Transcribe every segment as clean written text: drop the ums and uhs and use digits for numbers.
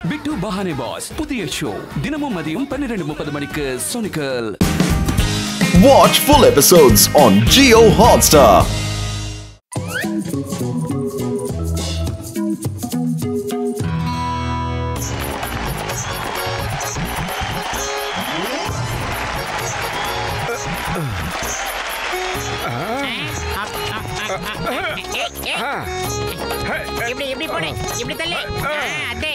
பிட்டு பஹானே pass புதிய show தினமும் மதியம் 12:30 மணிக்கு சோனிக்கல். Watch full episodes on Jio Hotstar. இப்படி போடு, இப்படி தள்ளு. அதே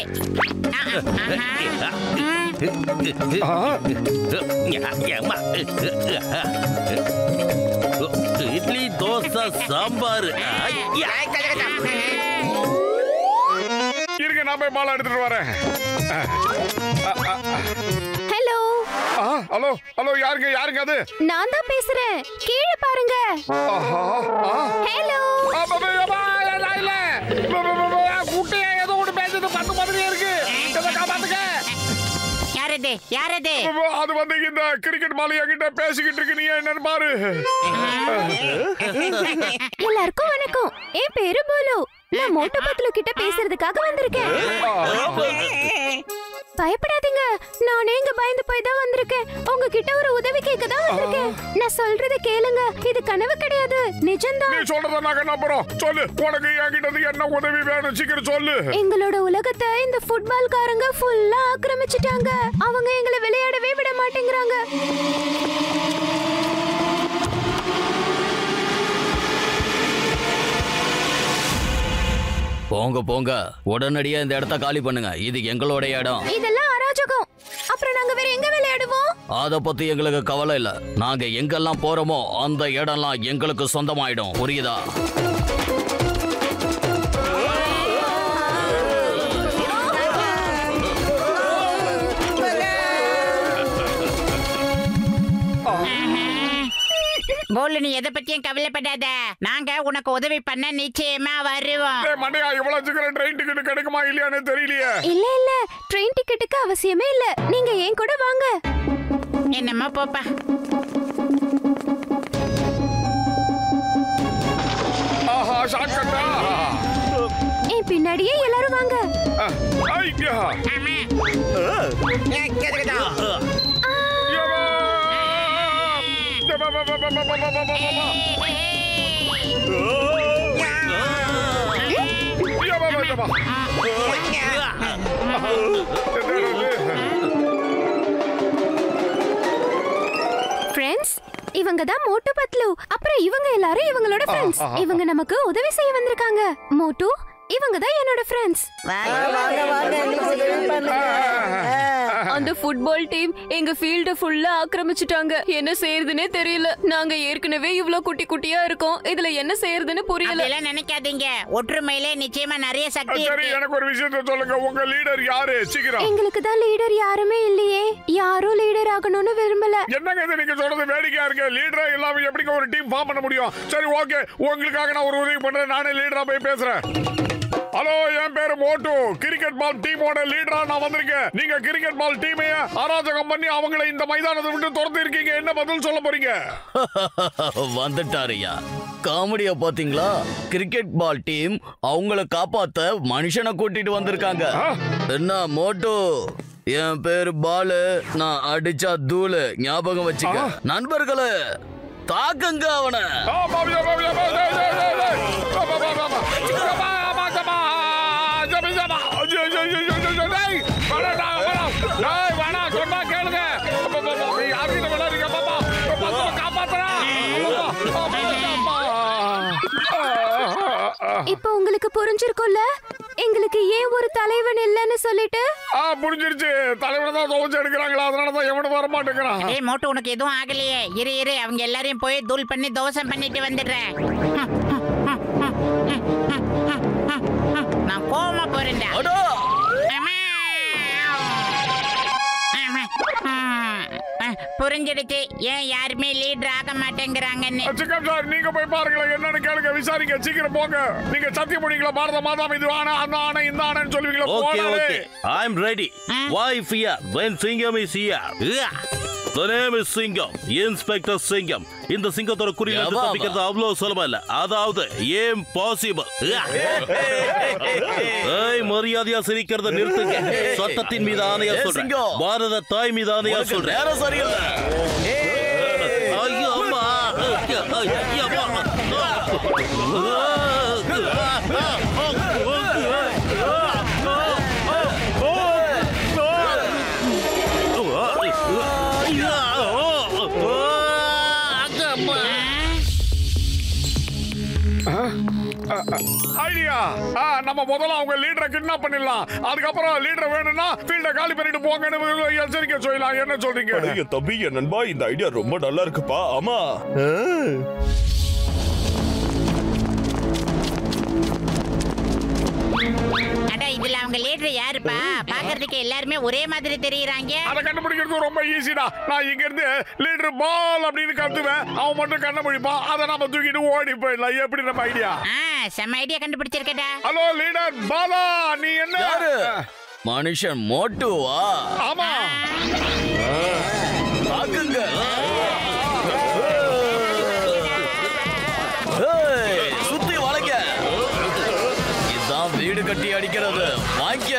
இட்லி தோசை சாம்பார் இருங்க, நான் போய் மாலை எடுத்துட்டு வரேன். ஹலோ ஹலோ ஹலோ, யாருங்க அது? நான் தான் பேசுறேன், கீழே பாருங்க. ஹலோ குட்டியா ஏதோ ஒன்று பேசுறது பத்து மாதிரியே இருக்கு. காப்பாத்துக்க. யாரது? அது வந்து இந்த கிரிக்கெட் மாலையா கிட்ட பேசிக்கிட்டு இருக்கு. நீ என்னன்னு பாரு. எல்லாருக்கும் வணக்கம். என் பேரு போலு. நான் மோட்டு பத்லு கிட்ட பேசுறதுக்காக வந்திருக்கேன். பயப்படாதீங்க, நானே இங்க பயந்து போய் தான் வந்திருக்கேன். உங்ககிட்ட ஒரு உதவி கேட்க தான் வந்திருக்கேன். நான் சொல்றத கேளுங்க, இது கனவு கிடையாது, நிஜம்தான். நீ சொல்றத நான் நம்புறோம். சொல்லு, உனக்கு என்கிட்ட என்ன உதவி வேணும், சீக்கிரம் சொல்லு. எங்களோட உலகத்தை இந்த ஃபுட்பால்காரங்க ஃபுல்லா ஆக்கிரமிச்சிட்டாங்க. அவங்க எங்களை விளையாடவே விட மாட்டேங்கிறாங்க. போங்க உடனடியா இந்த இடத்த காலி பண்ணுங்க. இது எங்களோட இடம். இதெல்லாம் அராஜகம். அப்புறம் நாங்க வேற எங்க விளையாடுவோம்? அத பத்தி எங்களுக்கு கவலை இல்ல. நாங்க எங்கெல்லாம் போறோமோ அந்த இடம்லாம் எங்களுக்கு சொந்தமாயிடும். புரியுதா? போலு, நீ எதை பத்தியும் கவலைப்படாத. நாங்க உனக்கு உதவி பண்ண நிச்சயமா வருவோம். மண்டையா, இவ்வளவு சீக்கிரம் ட்ரெயின் டிக்கெட் கிடைக்குமா இல்லையானே தெரியலையே. இல்ல ட்ரெயின் டிக்கெட்டுக்கு அவசியமே இல்ல. நீங்க ஏன் கூட வாங்க. என்னம்மா போப்பா. ஆஹா, ஷார்ட்கட்டா. என் பின்னாடியே எல்லாரும் வாங்க. ஐயா, ஃப்ரெண்ட்ஸ், இவங்க தான் மோட்டு பத்லு. அப்புறம் இவங்க எல்லாரும் இவங்களோட ஃப்ரெண்ட்ஸ். இவங்க நமக்கு உதவி செய்ய வந்திருக்காங்க. மோட்டு, இவங்க தான் என்னோட ஃப்ரெண்ட்ஸ். அந்த ஃபுட்பால் டீம் எங்க ஃபீல்ட ஃபுல்லா ஆக்கிரமிச்சிட்டாங்க. என்ன செய்யறதுனே தெரியல. நாங்க ஏற்கனவே இவ்ளோ குட்டி குட்டியா இருக்கோம். இதுல என்ன செய்யறதுன்னு புரியல. அதெல்லாம் நினைக்காதீங்க. ஒற்றுமையிலே நிச்சயமா நிறைய சக்தி சரி, இருக்கு. எனக்கு ஒரு விஷயத்தை சொல்லுங்க. உங்க லீடர் யாரு? சீக்கிரம். எங்களுக்கு தான் லீடர் யாருமே இல்லையே. யாரும் லீடர் ஆகணும்னு விரும்பல. என்னங்க இது நீங்க சொல்றது? வேடிக்கையா இருக்கு. லீடரா இல்லாம எப்படிங்க ஒரு டீம் ஃபார்ம் பண்ண முடியும்? சரி, ஓகே, உங்களுக்காக நான் ஒரு உதவி பண்றேன். நானே லீடரா போய் பேசுறேன். ஹலோ, என் பேரு மோட்டு. கிரிக்கெட் பால் டீமோட லீடரா நான் வந்திருக்கேன். நீங்க கிரிக்கெட் பால் டீமைய அராஜகம் பண்ணி அவங்களை இந்த மைதானத்தை விட்டு துரத்தி இருக்கீங்க. என்ன பதில் சொல்ல போறீங்க? வந்துட்டாருயா. காமெடியா பாத்தீங்களா? கிரிக்கெட் பால் டீம் அவங்கள காப்பாத்த மனுஷனை கூட்டிட்டு வந்திருக்காங்க. என்ன மோட்டு? என் பேரு பாலு. நான் அடிச்சா தூளு. ஞாபகம் வச்சுக்க. நண்பர்களே, தாக்குங்க அவனை. இப்போ உங்களுக்கு புரிஞ்சிருக்கும்ல எங்களுக்கு ஏன் ஒரு தலைவன் இல்லன்னு சொல்லிட்டு. புரிஞ்சிருச்சு. தலைவனை தான் துவச்சு எடுக்கிறாங்களா, அதனால தான் எவனும் வர மாட்டேங்கிறான். ஏய் மோட்டு, உனக்கு எதுவும் ஆகலையே? இரு, அவங்க எல்லாரையும் போய் தூள் பண்ணி தோசம் பண்ணிட்டு வந்துடுறேன். நான் கோவமா போறேன்டா. புரிஞ்சிடுச்சு ஏன் யாருமே லீடர் ஆக மாட்டேங்கிறாங்கன்னு. சிக்கன் சார், நீங்க போய் பாருங்களேன், என்னன்னு கேளுங்க, விசாரிங்க. சீக்கிரம் போங்க. நீங்க சத்தியம் பண்ணீங்களா? பாரத மாதா இது ஆனா அந்த ஆனா இந்த ஆனன்னு சொல்லுவீங்களா? Okay. I'm ready. Why fear when Singam is here? The name is சிங்கம், இன்ஸ்பெக்டர் சிங்கம். இந்த சிங்கத்தோட குறியில தப்பிக்கிறது அவ்வளவு சுலபம் இல்ல. அதாவது impossible. ஏய், மரியாதையா சிரிக்கிறத நிறுத்துங்க. சட்டத்தின் மீது ஆணையா சொல்றேன். பாரத தாய் மீது ஆணையா சொல்றேன். நேரம் சரியில்ல. ஐயோ அம்மா. ஐடியா, நம்ம முதல்ல அவங்க லீடரை கிட்னாப் பண்ணிடலாம். அதுக்கப்புறம் லீடர் வேணும்னா ஃபீல்ட காலி பண்ணிட்டு போங்கன்னு எச்சரிக்கை சொல்லலாம். என்ன சொல்றீங்க? தம்பி என் நண்பா, இந்த ஐடியா ரொம்ப நல்லா இருக்குப்பா. ஆமா, இதுல அவங்க லீடர் யாருப்பா? பாக்குறதுக்கு எல்லாருமே ஒரே மாதிரி தெரியுறாங்க. அதை கண்டுபிடிக்கிறது ரொம்ப ஈஸிடா. நான் இங்க இருந்து லீடர் பால் அப்படின்னு கத்துவேன், அவன் மட்டும் கண்ண முடிப்பான். அதை நாம தூக்கிட்டு ஓடி போயிடலாம். எப்படி நம்ம ஐடியா? செம்ம ஐடியா கண்டுபிடிச்சிருக்கடா. ஹலோ லீடர் பாலா, நீ என்ன? மனுஷன் மோட்டுவா? ஆமா, பாக்குங்க. சுத்தி வளைக்க. இதுதான் வீடு கட்டி அடிக்கிறது. வாங்க.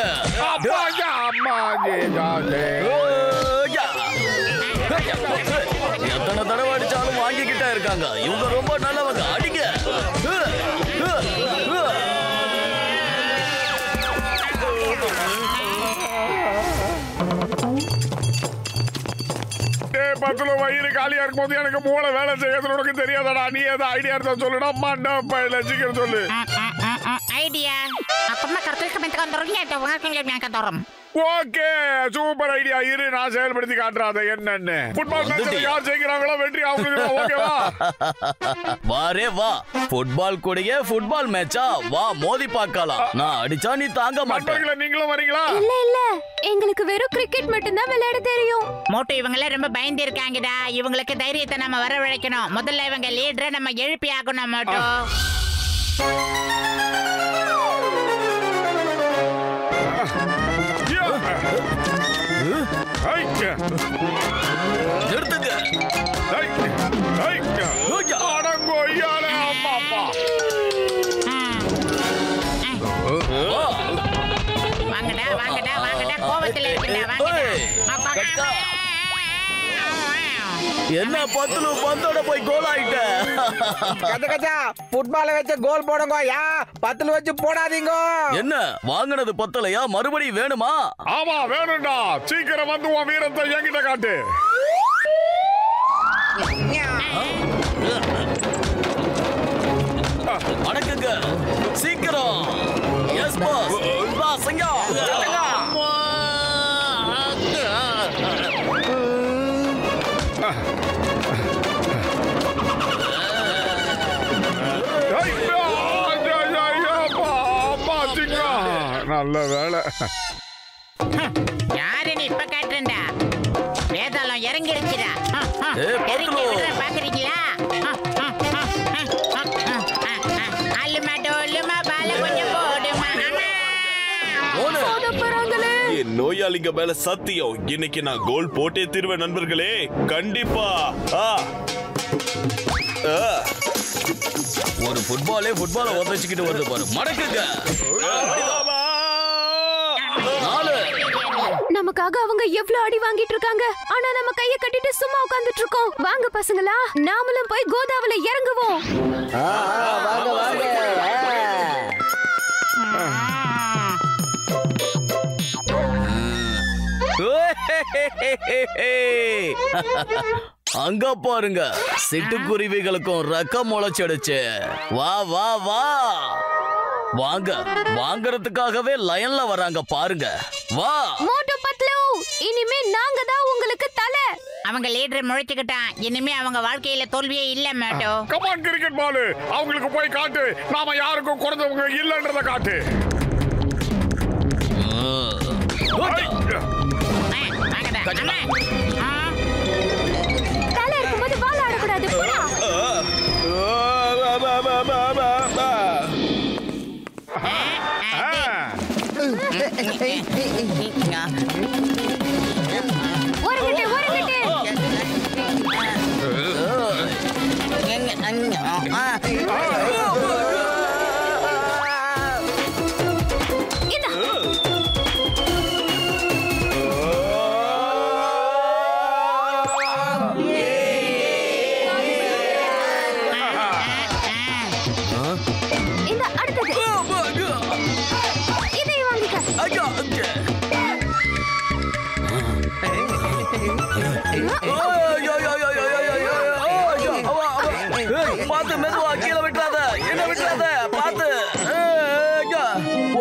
எத்தனை தடவை அடிச்சாலும் வாங்கிக்கிட்டே இருக்காங்க. இவங்க ரொம்ப நல்லவங்க. அடிங்க. பத்துல வயிறு காலியா இருக்கும் போது எனக்கு மூளை வேலை செய்யறது உனக்கு தெரியாதடா. நீ ஏதோ ஐடியா இருந்தா சொல்லுடா. மாண்டா பையில சீக்கிரம் சொல்லு. ஐடியா அப்பமா கரெக்டா மென்ட் கண்டறோம். Okay, super idea. இரு, நான் செயல்படுத்தி காட்டுறேன் அதை என்னன்னு. ஃபுட்பால் மேட்ச்ல யார் ஜெயிக்கிறாங்களோ வெற்றி அவங்களுக்கு. ஓகேவா? வாரே வா. ஃபுட்பால் கூடயே ஃபுட்பால் மேட்சா? வா மோதி பார்க்கலாம். நான் அடிச்சா நீ தாங்க மாட்டீங்களா? நீங்களும் வரீங்களா? இல்ல இல்ல, எங்களுக்கு வெறும் கிரிக்கெட் மட்டும் தான் விளையாட தெரியும். மோட்டோ இவங்க எல்லாம் ரொம்ப பயந்து இருக்காங்கடா. இவங்களுக்கு தைரியத்தை நம்ம வரவழைக்கணும். முதல்ல இவங்க லீடரை நம்ம எழுப்பி ஆகணும். மோட்டோ வாங்கடா வாங்கடா வாங்கடா, கோவத்துல இருக்கடா. வாங்கடா. என்ன பத்துல பந்தோட போய் கோல் ஆயிட்ட? கச்சா ஃபுட்பால வச்சு கோல் போடுங்க. யா, பத்துல வச்சு போடாதீங்க. என்ன வாங்குனது பத்தலையா? மறுபடியும் வேணுமா? ஆமா வேணும்டா. சீக்கிரம் வந்து உன் வீரத்தை என்கிட்ட காட்டு. அடக்குங்க சீக்கிரம். Yes boss. வா சிங்கம். நல்ல வேலை. யாரு நீ இப்ப காட்டுறா? வேதாளம் இறங்கிடுச்சுடா. பாக்குறீங்களா? என் நோயாளிங்க மேல சத்தியம், இன்னைக்கு நான் கோல் போட்டே தீர்வேன் நண்பர்களே. கண்டிப்பா. ஒரு ஃபுட்பாலே ஃபுட்பால உதச்சிக்கிட்டு வந்து பாரு. மடக்குங்க. நமக்காக அவங்க எவ்வளவு அடி வாங்கிட்டு இருக்காங்க. ஆனா நம்ம கைய கட்டிட்டு சும்மா உட்கார்ந்துட்டு இருக்கோம். வாங்க பசங்களா, நாமளும் போய் கோதாவுல இறங்குவோம். வாங்க வாங்க. அங்க பாருங்க, சிட்டுக்குருவிகளுக்கும் ரெக்க முளைச்சிடுச்சு. வா வா வா. வாங்க, வாங்குறதுக்காகவே லைன்ல வராங்க பாருங்க. வா மோட்டு பத்லு, இனிமே நாங்க தான் உங்களுக்கு தலை. அவங்க லீடர் முழிச்சுக்கிட்டான். இனிமே அவங்க வாழ்க்கையில தோல்வியே இல்ல. மாட்டோ கமான் கிரிக்கெட் பால், அவங்களுக்கு போய் காட்டு நாம யாருக்கும் குறைஞ்சவங்க இல்லன்றத காட்டு. தலை இருக்கும்போது பால் ஆடக்கூடாது. பாத்து மெதுவா கீழே விட்டுறாத, என்ன விட்டுறாத, பாத்து.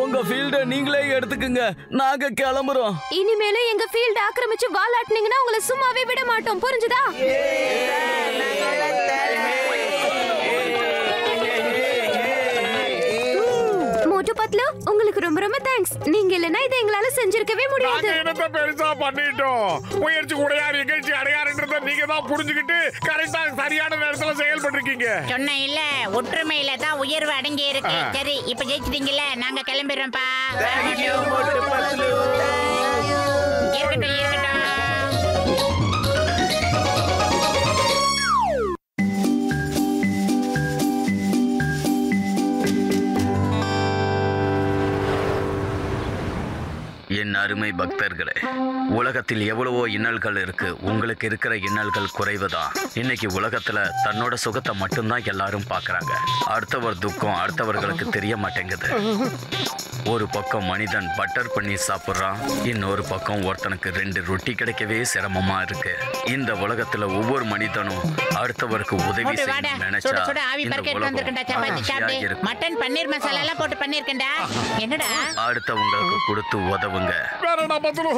உங்க ஃபீல்ட நீங்களே எடுத்துக்குங்க, நாங்க கிளம்புறோம். இனிமேல எங்க ஃபீல்ட் ஆக்கிரமிச்சு வாலாட்டினீங்கன்னா உங்களை சும்மாவே விட மாட்டோம், புரிஞ்சுதா? மோட்டு பத்லு, உங்களுக்கு ரொம்ப ரொம்ப தேங்க்ஸ். நீங்க இல்லனா இதை எங்களால செஞ்சிருக்கவே முடியாது. நாங்க என்னத்த பெருசா பண்ணிட்டோம்? முயற்சி உடையார் நிகழ்ச்சி அடையாறுன்றத நீங்க தான் புரிஞ்சுக்கிட்டு கரெக்டா சரியான நேரத்துல செயல்பட்டிருக்கீங்க. சொன்ன இல்ல, ஒற்றுமையில தான் உயர்வு அடங்கி இருக்கு. சரி, இப்ப ஜெயிச்சிட்டீங்கல்ல, நாங்க கிளம்பிடுறோம்ப்பா. இருக்கட்டும் இருக்கட்டும். என் அருமை பக்தர்களே, உலகத்தில் எவ்வளவோ இன்னல்கள் இருக்கு. உங்களுக்கு இருக்கிற இன்னல்கள் குறைவுதான். இன்னைக்கு உலகத்துல தன்னோட சுகத்தை மட்டும்தான் எல்லாரும் பாக்குறாங்க. அடுத்தவர் துக்கம் அடுத்தவர்களுக்கு தெரிய மாட்டேங்குது. ஒரு பக்கம் மனிதன் பட்டர் பண்ணி சாப்பிடுறான், இன்னொரு பக்கம் ஒருத்தனுக்கு 2 ரொட்டி கிடைக்கவே சிரமமா இருக்கு. இந்த உலகத்துல ஒவ்வொரு மனிதனும் அடுத்தவருக்கு உதவி செய்யணும்னு நினைச்சா மட்டன் பன்னீர் மசாலா எல்லாம் போட்டு பண்ணிருக்கேன்டா. என்னடா அடுத்தவங்களுக்கு கொடுத்து உதவுங்க. வேறடா பத்துலு,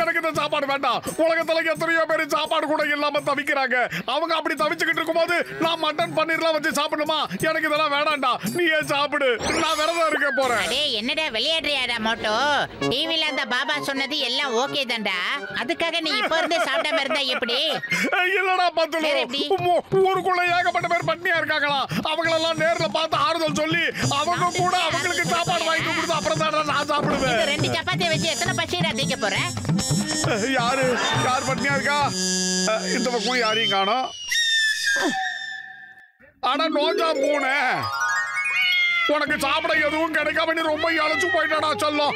எனக்கு இந்த சாப்பாடு வேண்டாம். உலகத்துல எத்தனையோ பேர் சாப்பாடு கூட இல்லாம தவிக்கிறாங்க. அவங்க அப்படி தவிச்சுக்கிட்டு இருக்கும்போது நான் மட்டன் பன்னீர்லாம் வச்சு சாப்பிடணுமா? எனக்கு இதெல்லாம் வேண்டாம்டா, நீ ஏன் சாப்பிடு, நான் விரதம் இருக்க போறேன். என்னடா விளையாடுறியாடா மோட்டோ? டிவில அந்த பாபா சொன்னது எல்லாம் ஓகே தான்டா. அதுக்காக நீ இப்ப இருந்து சாப்பிடாம இருந்தா எப்படி? இல்லடா பத்துலு, ஊருக்குள்ள ஏகப்பட்ட பேர் பட்னியா இருக்காங்களா? அவங்களெல்லாம் நேர்ல பார்த்து ஆறுதல் சொல்லி அவங்க கூட அவங்களுக்கு சாப்பாடு வாங்கி கொடுத்து அப்புறம் தான் நான் சாப்பிடுவேன். 2 சப்பாத்தி வச்சு எத்தனை பச்சைடா தேய்க்க போற? யார் பட்னியா இருக்கா? இந்த பக்கம் யாரையும் காணோம். ஆனா நோஞ்சா பூனை, உனக்கு சாப்பிட எதுவும் கிடைக்காம நீ ரொம்ப இழைச்சு போயிட்டாடா சொல்லும்.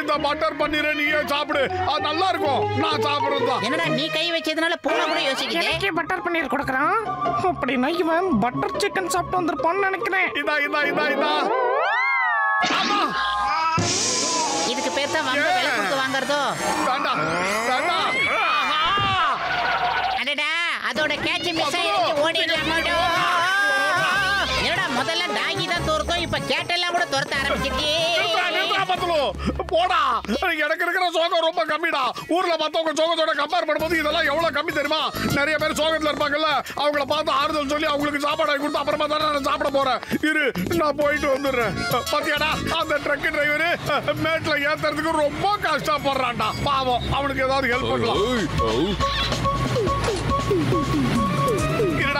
இந்த பட்டர் பன்னீரை நீயே சாப்பிடு, அது நல்லா இருக்கும். நான் சாப்பிடுறதுதான். என்னடா நீ கை வச்சதுனால பூனை கூட யோசிக்குது. எனக்கு பட்டர் பன்னீர் கொடுக்கறான். அப்படினா இவன் பட்டர் சிக்கன் சாப்பிட்டு வந்திருப்பான்னு நினைக்கிறேன். இதா இதுக்கு பேர் தான் வாங்க விலை கொடுத்து வாங்குறதோ. அடடா, அதோட கேட்ச் மிஸ் ஆயிடுச்சு. ஓடிடலாமாடோ. என்னடா முதல்ல டாகி தான் துரத்தும், இப்ப கேட்டெல்லாம் கூட துரத்த ஆரம்பிச்சிருக்கே. போடா, எனக்கு இருக்கிற சோகம் ரொம்ப கம்மிடா. ஊர்ல மத்தவங்க சோகத்தோட கம்பேர் பண்ணும்போது இதெல்லாம் எவ்வளவு கம்மி தெரியுமா? நிறைய பேர் சோகத்துல இருப்பாங்கல்ல, அவங்கள பார்த்து ஆறுதல் சொல்லி அவங்களுக்கு சாப்பாடு வாங்கி கொடுத்து அப்புறமா தானே நான் சாப்பிட போறேன். இரு, நான் போயிட்டு வந்துடுறேன். பாத்தியாடா, அந்த ட்ரக் டிரைவரு மேட்ல ஏத்துறதுக்கு ரொம்ப கஷ்டப்படுறான்டா. பாவம், அவனுக்கு ஏதாவது ஹெல்ப் பண்ணலாம்.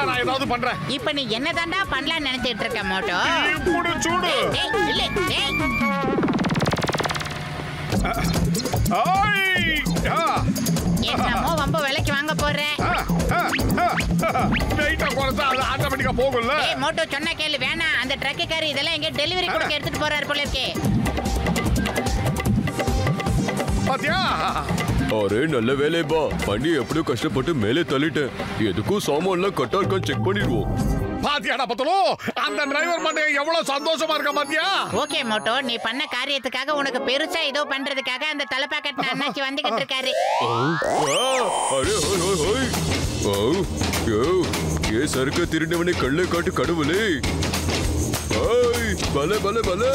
நான் ஏதாவது பண்றேன். இப்ப நீ என்னதான்டா பண்ணலாம்னு நினைச்சிட்டு இருக்க மோட்டோ? சூடு. என்னமோ வம்ப விலைக்கு வாங்க போறேன். ஆட்டோமேட்டிக்கா போகும்ல. மோட்டோ சொன்ன கேளு, வேணாம். அந்த ட்ரக்குக்காரி இதெல்லாம் எங்க டெலிவரி கொடுக்க எடுத்துட்டு போறாரு போல இருக்கே. பாத்தியா? அரே நல்ல வேலைப்பா. பண்ணி எப்படியோ கஷ்டப்பட்டு மேலே தள்ளிட்டேன். எதுக்கும் சாமான்லாம் கட்டா இருக்கான்னு செக் பண்ணிடுவோம். பாத்தியாடா பத்தலோ, அந்த டிரைவர் மட்டும் எவ்வளவு சந்தோஷமா இருக்கா பாத்தியா? ஓகே மோட்டோ, நீ பண்ண காரியத்துக்காக உனக்கு பெருசா ஏதோ பண்றதுக்காக அந்த தலப்பா கட்டின அண்ணாச்சி வந்துகிட்டு இருக்காரு. அரே ஏ சறுக்க திருண்டவனை கண்ணை காட்டு கடவுளே. பலே பலே பலே.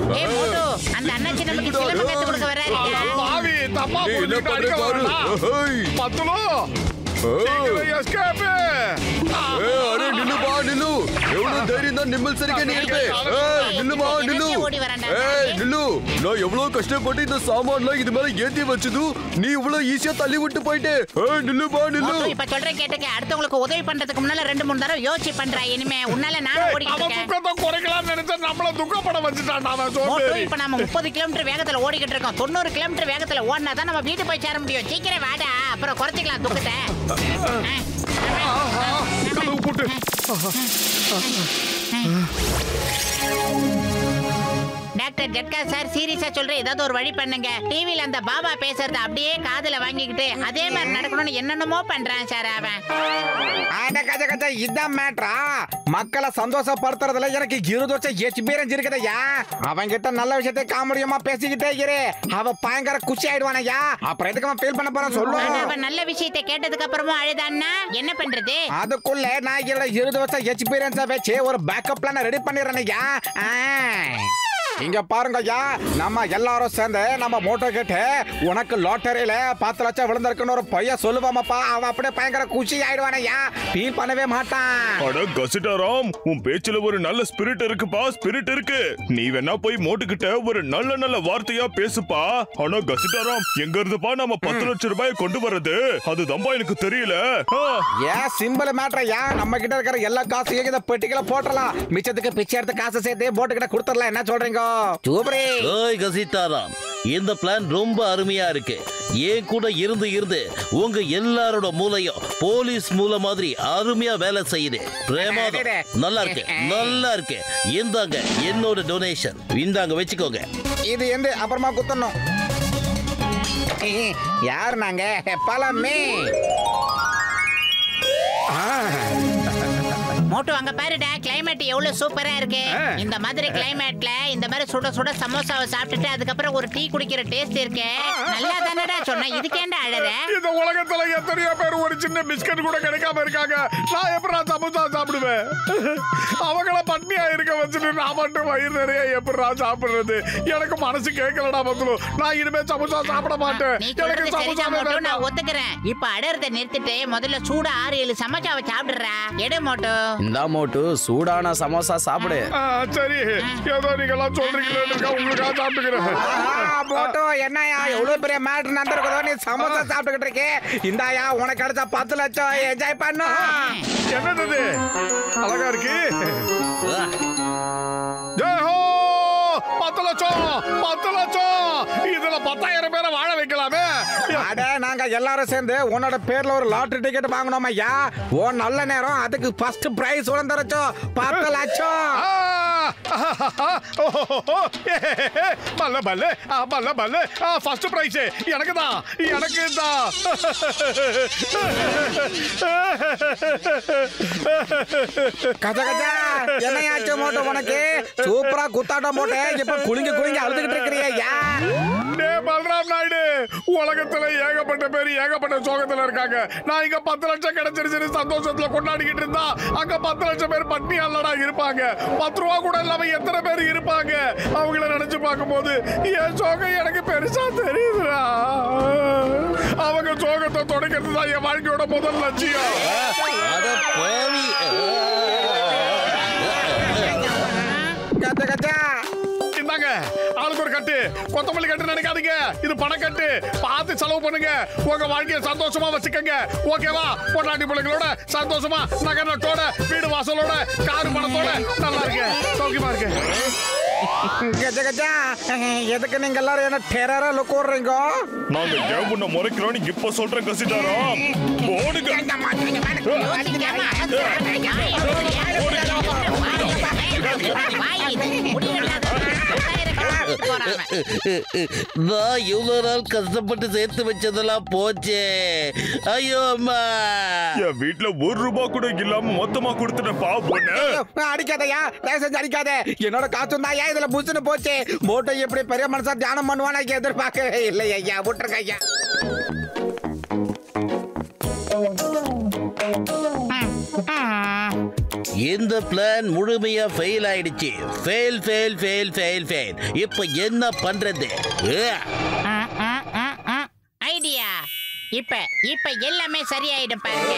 மோட்டோ, அந்த அண்ணாச்சி நமக்கு சிலம்பம் கத்து கொடுக்க வராரு. பாவி, தப்பா புரிஞ்சுக்கிட்டு அடிக்க வரடா. பத்தலோ, எஸ்கேப். அரே நில்லுமா, நில்லு. எவ்வளவு தைரியம் தான் நிம்மல் சரிக்க நீ இருப்பே. நில்லுமா, நில்லு. நில்லு. நான் எவ்வளவு கஷ்டப்பட்டு இந்த சாமான்லாம் இது மேல ஏத்தி வச்சது, நீ இவ்வளவு ஈஸியா தள்ளி விட்டு போயிட்டே. நில்லுமா, நில்லு. இப்ப சொல்றேன் கேட்டுக்க. அடுத்தவங்களுக்கு உதவி பண்றதுக்கு முன்னால 2-3 தடவை யோசிச்சு பண்றா. இனிமே உன்னால நான் ஓடிக்கிட்டு இருக்கேன். துக்கத்தை குறைக்கலாம்னு நினைச்சா நம்மள துக்கப்பட வச்சுட்டான் அவன். சோம்பேறி. இப்ப நம்ம 30 கிலோமீட்டர் வேகத்துல ஓடிக்கிட்டு இருக்கோம். 90 கிலோமீட்டர் வேகத்துல ஓடினா தான் நம்ம வீட்டு போய் சேர முடியும். சீக்கிரம் வாடா, அப்புறம் குறைச்சிக்கலாம் துக்கத்தை. கதவு போட்டு. டாக்டர் ஜட்கா சார் சீரியஸா சொல்றேன், ஏதாவது ஒரு வழி பண்ணுங்க. டிவில அந்த பாபா பேசுறத அப்படியே காதுல வாங்கிக்கிட்டு அதே மாதிரி நடக்கணும்னு என்னென்னமோ பண்றான் சார் அவன். இதான் மேட்ரா. மக்களை சந்தோஷப்படுத்துறதுல எனக்கு 20 வருஷம் எக்ஸ்பீரியன்ஸ் இருக்குதையா. அவன் கிட்ட நல்ல விஷயத்தை காமெடியமா பேசிக்கிட்டே இரு, அவ பயங்கர குஷி ஆயிடுவானையா. அப்புறம் எதுக்கு அவன் ஃபீல் பண்ண போறான் சொல்லு. அவன் நல்ல விஷயத்தை கேட்டதுக்கு அப்புறமும் அழுதான்னா என்ன பண்றது? அதுக்குள்ள நான் 20 வருஷம் எக்ஸ்பீரியன்ஸா வச்சு ஒரு பேக்கப் பிளான் ரெடி பண்ணிடுறேனையா. இங்க பாருங்க ஐயா, நம்ம எல்லாரும் சேர்ந்து நம்ம மோட்டோ கேட்டு உனக்கு லாட்டரியில 10 லட்சம் விழுந்திருக்குன்னு ஒரு பையன் சொல்லுவாமப்பா. அவன் அப்படியே பயங்கர குஷி ஆயிடுவானையா, ஃபீல் பண்ணவே மாட்டான். அட கசிட்டாராம், உன் பேச்சுல ஒரு நல்ல ஸ்பிரிட் இருக்குப்பா, ஸ்பிரிட் இருக்கு. நீ வேணா போய் மோட்டுக்கிட்ட ஒரு நல்ல நல்ல வார்த்தையா பேசுப்பா. ஆனா கசிட்டாராம், எங்க இருந்துப்பா நம்ம 10 லட்சம் ரூபாய் கொண்டு வர்றது? அதுதான்பா எனக்கு தெரியல. ஏன் சிம்பிள் மேட்டரையா, நம்ம கிட்ட இருக்கிற எல்லா காசையும் இந்த பெட்டிகளை போட்டுடலாம். மிச்சத்துக்கு பிச்சை எடுத்து காசு சேர்த்து போட்டு கிட்ட கொடுத்துடலாம். என்ன சொல்றீங்க? ஓய் கசிட்டாராம், இந்த பிளான் ரொம்ப அருமையா இருக்கு. ஏன் கூட இருந்து இருந்து உங்க எல்லாரோட மூளையும் போலீஸ் மூளை மாதிரி அருமையா வேலை செய்யுது. பிரேமாதம், நல்லா இருக்கு, நல்லா இருக்கு. இந்தாங்க என்னோட டொனேஷன், இந்தாங்க வச்சுக்கோங்க. இது எந்த அப்புறமா குத்தணும். யார் நாங்க பழமே மோட்டோ அங்க பாருடா, கிளைமேட் எவ்வளவு சூப்பரா இருக்கு. இந்த மாதிரி கிளைமேட்ல இந்த மாதிரி சுட சுட சமோசாவை சாப்பிட்டுட்டு அதுக்கப்புறம் ஒரு டீ குடிக்கிற டேஸ்ட் இருக்கு. நல்லா தானடா சொன்ன, இதுக்கேண்டா அழற? இந்த உலகத்துல எத்தனையோ பேர் ஒரு சின்ன பிஸ்கட் கூட கிடைக்காம இருக்காங்க. நான் எப்படா சமோசா சாப்பிடுவேன்? அவங்கள பட்னியா இருக்க வச்சுட்டு நான் மட்டும் வயிறு நிறைய எப்படா சாப்பிடுறது? எனக்கு மனசு கேட்கலடா பத்துலு. நான் இனிமே சமோசா சாப்பிட மாட்டேன். எனக்கு சமோசா வேண்டாம். நான் ஒத்துக்கிறேன். இப்ப அடறத நிறுத்திட்டு முதல்ல சூடா 6-7 சமோசாவை சாப்பிடுறா. எடு மோட்டோ. இந்த மோட்டு சூடான சமோசா சாப்பிடு. சரி, ஏதோ நீங்க எல்லாம் சொல்றீங்களா, உங்களுக்காக சாப்பிட்டுக்கிறேன். போட்டோ என்னயா எவ்வளவு பெரிய மேட்டர் நடந்திருக்கோ, நீ சமோசா சாப்பிட்டுக்கிட்டு இருக்கே. இந்தாயா உனக்கு கிடைச்ச 10 லட்சம், என்ஜாய் பண்ணு. என்னது அழகா இருக்கு? ஜெய் ஹோ! 10 லட்சம், 10 லட்சம். இதுல 10,000 பேரை வாழ வைக்கலாமே. அட நாங்க எல்லாரும் சேர்ந்து உன்னோட பேர்ல ஒரு லாட்டரி டிக்கெட் வாங்கணும் ஐயா. ஓ நல்ல நேரம், அதுக்கு ஃபர்ஸ்ட் பிரைஸ் உடந்தரச்சோம் 10 லட்சம். பல்ல பல்ல பல்ல பல்ல. ஃபர்ஸ்ட் பிரைஸ் எனக்கு தான், எனக்கு தான். கஜ கஜா என்னையாச்சு மோட்டோ உனக்கு? சூப்பரா குத்தாட்டம் போட்டு இப்ப குளிங்க குளிங்க அழுதுகிட்டு இருக்கிறியா? பல்ராம் நாயுடு, உலகத்துல ஏகப்பட்ட பேர் ஏகப்பட்ட சோகத்துல இருக்காங்க. நான் இங்க 10 லட்சம் கிடைச்சிருச்சு சந்தோஷத்துல கொண்டாடிக்கிட்டு இருந்தா, அங்க 10 லட்சம் பேர் பட்னி அல்லடா இருப்பாங்க. 10 ரூபா கூட இல்லாம எத்தனை பேர் இருப்பாங்க? அவங்கள நினைச்சு பார்க்கும்போது என் சோகம் எனக்கு பெருசா தெரியுதுடா. அவங்க சோகத்தை தொடக்கிறது தான் என் வாழ்க்கையோட முதல் லட்சியம். இந்தாங்க ஆளுக்கு ஒரு கட்டு, கொத்தமல்லி கட்டு நினைக்காதீங்க, இது பணக்கட்டு. பார்த்து செலவு பண்ணுங்க, உங்க வாழ்க்கையை சந்தோஷமா வச்சுக்கங்க. ஓகேவா? பொண்டாட்டி பிள்ளைங்களோட சந்தோஷமா நகரத்தோட வீடு வாசலோட காரு பணத்தோட நல்லா இருக்கு, சௌக்கியமா இருக்கு. கஜ கஜா எதுக்கு நீங்க எல்லாரும் என்ன டெரரா லுக் ஓடுறீங்க? நாங்க ஏன் உன்னை முறைக்கிறோம் இப்ப சொல்றேன் கசிட்டாராம். ஓடுங்க. நான் இவ்வளவு நாள் கஷ்டப்பட்டு சேர்த்து வச்சதெல்லாம் போச்சே. ஐயோ அம்மா, என் வீட்டுல 1 ரூபாய் கூட இல்லாம மொத்தமா கொடுத்துட்டேன் பாப்பொண்ணு. அடிக்காதயா, தயவுசெஞ்சு அடிக்காத. என்னோட காசும் தான் இதுல புசுன்னு போச்சு. மோட்டை எப்படி பெரிய மனுஷா தியானம் பண்ணுவானா எதிர்பார்க்கவே இல்லை ஐயா. விட்டுருங்க ஐயா. இந்த பிளான் முழுமையா ஃபெயில் ஆயிடுச்சு. Fail fail fail fail fail. இப்ப என்ன பண்றது? ஐடியா. இப்ப எல்லாமே சரியாயிடும் பாருங்க.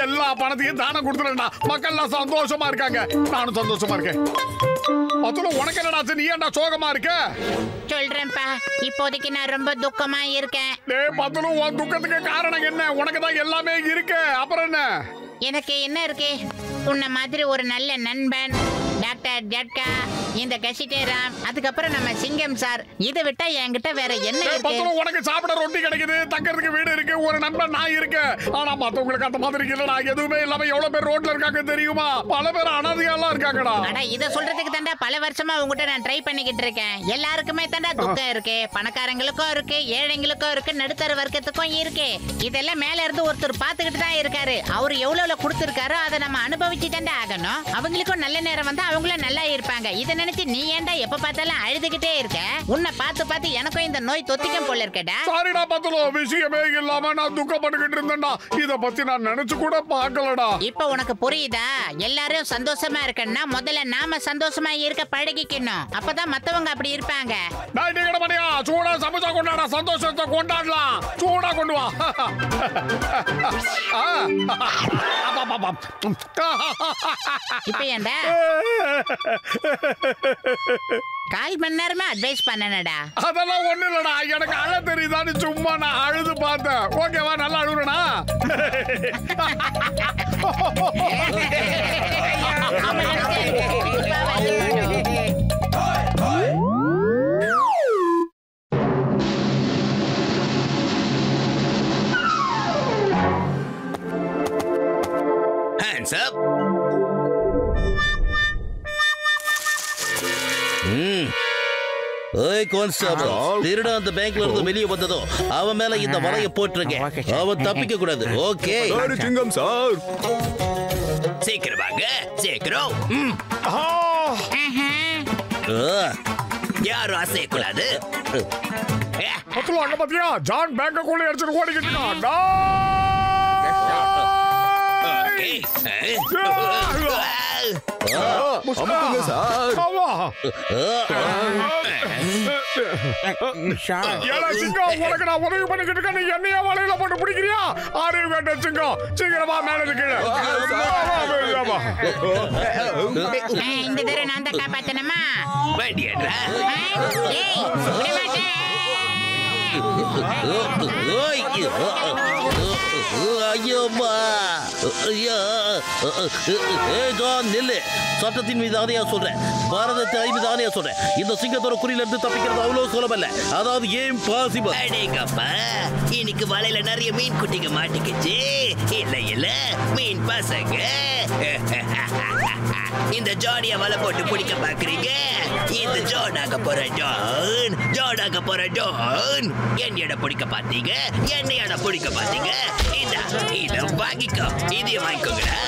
எல்லா பணத்தையும் தானம் கொடுத்துறேன்டா. மக்கள் சந்தோஷமா இருக்காங்க, நானும் சந்தோஷமா இருக்கேன். உனக்கு என்னடா, நீ ஏன்டா சோகமா இருக்க? சொல்றேன்ப்பா, இப்போதைக்கு நான் ரொம்ப துக்கமா இருக்கேன். உன் துக்கத்துக்கு காரணம் என்ன? உனக்கு தான் எல்லாமே இருக்கு, அப்புறம் என்ன? எனக்கு என்ன இருக்கு? உன்ன மாதிரி ஒரு நல்ல நண்பன் டாக்டர் ஜட்கா, இந்த கசிட்டேராம், அதுக்கப்புறம் நம்ம சிங்கம் சார். இதை விட்டா என்கிட்ட வேற என்ன இருக்கு? உனக்கு சாப்பிட ரொட்டி கிடைக்குது, தங்கறதுக்கு வீடு இருக்கு, ஒரு நண்பன் நான் இருக்கேன். ஆனா மத்தவங்களுக்கு அந்த மாதிரி இல்லடா. எதுவுமே இல்லாம எவ்வளவு பேர் ரோட்ல இருக்காங்க தெரியுமா? பல பேர் அனாதையாலாம் இருக்காங்கடா. அட இத சொல்றதுக்கு தாண்டா பல வருஷமா உங்ககிட்ட நான் ட்ரை பண்ணிக்கிட்டு இருக்கேன். எல்லாருக்குமே தாண்டா துக்கம் இருக்கு. பணக்காரங்களுக்கும் இருக்கு, ஏழைங்களுக்கும் இருக்கு, நடுத்தர வர்க்கத்துக்கும் இருக்கு. இதெல்லாம் மேல இருந்து ஒருத்தர் பாத்துக்கிட்டு தான் இருக்காரு. அவரு எவ்வளவு கொடுத்திருக்காரோ அதை நம்ம அனுபவிச்சு தாண்டா ஆகணும். அவங்களுக்கும் நல்ல நேரம் வந்தா அவங்களும் நல்லா இருப்பாங்க. இதை நினைச்சு நீ ஏன்டா எப்ப பார்த்தாலும் அழுதுகிட்டே இருக்க? உன்னை பார்த்து பார்த்து எனக்கும் இந்த நோய் தொத்திக்கும் போல இருக்கடா. சாரிடா பத்தலோ, விஷயமே இல்லாம நான் துக்கப்பட்டுக்கிட்டு இருந்தேன்டா. இத பத்தி நான் நினைச்சு கூட பார்க்கலடா. இப்ப உனக்கு புரியுதா? எல்லாரும் சந்தோஷமா இருக்கணும்னா முதல்ல நாம சந்தோஷமா இருக்க பழகிக்கணும். அப்பதான் மத்தவங்க அப்படி இருப்பாங்க. சூடா சமைச்சா கொண்டாடா, சந்தோஷத்தை கொண்டாடலாம். சூடா கொண்டு வா. இப்ப ஏண்டா 1/4 மணி நேரமா அட்வைஸ் பண்ணனடா. அதெல்லாம் ஒண்ணு இல்லடா, எனக்கு அழ தெரியுதான்னு சும்மா நான் அழுது பார்த்தேன். ஓகேவா? நல்லா அழுகுறனா? Hands up. ஓய் கான்ஸ்டபிள், திருட அந்த பேங்க்ல இருந்து வெளியே வந்ததோ அவன் மேல இந்த வலைய போட்டுருக்கேன். அவன் தப்பிக்க கூடாது. ஓகே சிங்கம் சார், சீக்கிரம் வாங்க, சீக்கிரம். யாரும் அசையக்கூடாது. அங்க பாத்தியா, ஜான் பேங்க கொள்ளை அடிச்சுட்டு ஓடிக்கிட்டு இருக்கான். உனக்கு நான் உதவி பண்ணிக்கிட்டு இருக்கேன், நீ என்னையா வலையில போட்டு பிடிக்கிறியா? அறிவு கேட்ட சிங்கம், சீக்கிரமா மேல இருக்கீங்க. இந்த தடவை நான் தான் காப்பாத்தணுமா? சட்டத்தின் மீது ஆணையா சொல்றேன், பாரதத்தை மீது ஆணையா சொல்றேன். இந்த சிங்கத்தோட குறியில இருந்து தப்பிக்கிறது அவ்வளவு சுலபம் இல்ல. அதாவது ஏன் பாசிபிள். இன்னைக்கு வலையில நிறைய மீன் குட்டிங்க மாட்டிக்கிச்சு. இல்ல இல்ல மீன் பசங்க, இந்த ஜாடிய வலை போட்டு பிடிக்க பாக்குறீங்க. இந்த ஜோடாக போற ஜான், ஜோடாக போற ஜான். என்னையோட பிடிக்க பாத்தீங்க, என்னையோட பிடிக்க பாத்தீங்க. இத வாங்கிக்கோ, இதையும் வாங்கிக்கோங்கடா.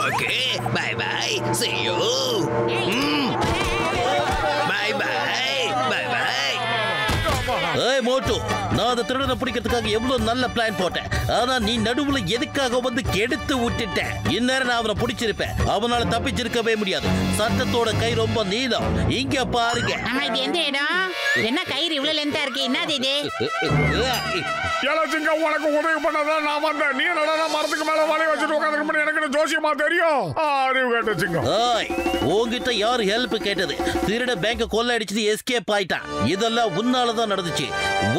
Okay, bye bye, see you. Bye bye, bye bye. ஏய் மோட்டு, நான் அந்த திருடனை பிடிக்கிறதுக்காக எவ்வளவு நல்ல பிளான் போட்டேன். ஆனா நீ நடுவுல எதுக்காக வந்து கெடுத்து விட்டுட்ட? இந்நேரம் நான் அவனை பிடிச்சிருப்பேன். அவனால தப்பிச்சிருக்கவே முடியாது. சட்டத்தோட கை ரொம்ப நீளம். இங்க பாருங்க. ஆமா, இது எந்த இடம்? என்ன கயிறு இவ்வளவு லென்த்தா இருக்கு? என்னது இது? சிங்கம், உனக்கு உதவி பண்ணதான் நான் வந்தேன். நீ என்னடா மரத்துக்கு மேல வலைய வச்சுட்டு உட்காந்துருக்கு? எனக்கு ஜோசியமா தெரியும். அறிவு கேட்ட சிங்கம். உங்ககிட்ட யாரு ஹெல்ப் கேட்டது? திருட பேங்க கொள்ள அடிச்சுட்டு எஸ்கேப் ஆயிட்டான். இதெல்லாம் உன்னாலதான் நடந்துச்சு.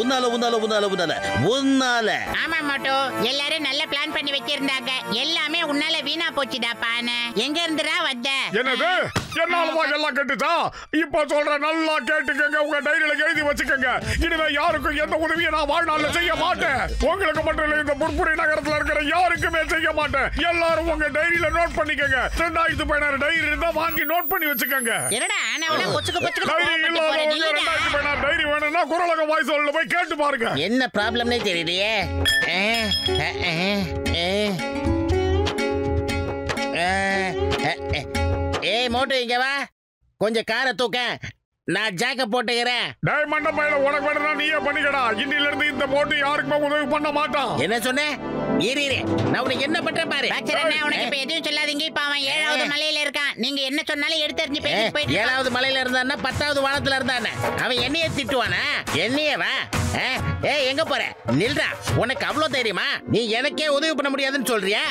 உன்னால உன்னால உன்னால உன்னால உன்னால. ஆமா மோட்டோ, எல்லாரும் நல்ல பிளான் பண்ணி வச்சிருந்தாங்க. எல்லாமே உன்னால வீணா போச்சுடா. பானை எங்க இருந்துடா வந்த? என்னது? என்னாலதான் எல்லாம் கேட்டுச்சா? இப்ப சொல்ற, நல்லா கேட்டுக்கங்க. உங்க டைரியில எழுதி வச்சுக்கங்க. இனிமே யாருக்கும் எந்த உதவியை நான் வாழ்நாள்ல செய்ய மாட்டேன். உங்களுக்கு மட்டும் இல்ல, இந்த புர்புரி நகரத்துல இருக்கிற யாருக்குமே செய்ய மாட்டேன். எல்லாரும் உங்க டைரியில நோட் பண்ணிக்கங்க. 2016 டைரி இருந்தா வாங்கி நோட் பண்ணி வச்சுக்கங்க. என்னடா ஆனவள கொச்சுக்கு கொச்சுக்கு டைரி இல்லாத 2016 டைரி வேணும்னா குரலக வாய்ஸ் சொல்ல போய் கேட்டு பாருங்க. என்ன ப்ராப்ளம்னே தெரியலையே. ஏய் மோட்டு, இங்க வா. கொஞ்சம் காரை தூக்க, நான் ஜாக்க போட்டுக்கிறேன். டேய் மண்டபையில, உனக்கு வேணும்னா நீயே பண்ணிக்கடா. இன்னில இருந்து இந்த மோட்டு யாருக்குமே உதவி பண்ண மாட்டான். என்ன சொன்ன? இரு நான் உனக்கு என்ன பண்றேன் பாரு. உனக்கு இப்ப எதுவும் சொல்லாதீங்க. இப்ப அவன் 7வது மலையில இருக்கான். நீங்க என்ன சொன்னாலும் எடுத்தறிஞ்சு போயிட்டு 7வது மலையில இருந்தானா 10வது வானத்துல இருந்தானே அவன் என்னைய திட்டுவானா? என்னையவா? ஏய் எங்க போற? நில்றா. உனக்கு அவ்வளவு தெரியுமா? நீ எனக்கே உதவி பண்ண முடியாதுன்னு சொல்றியா?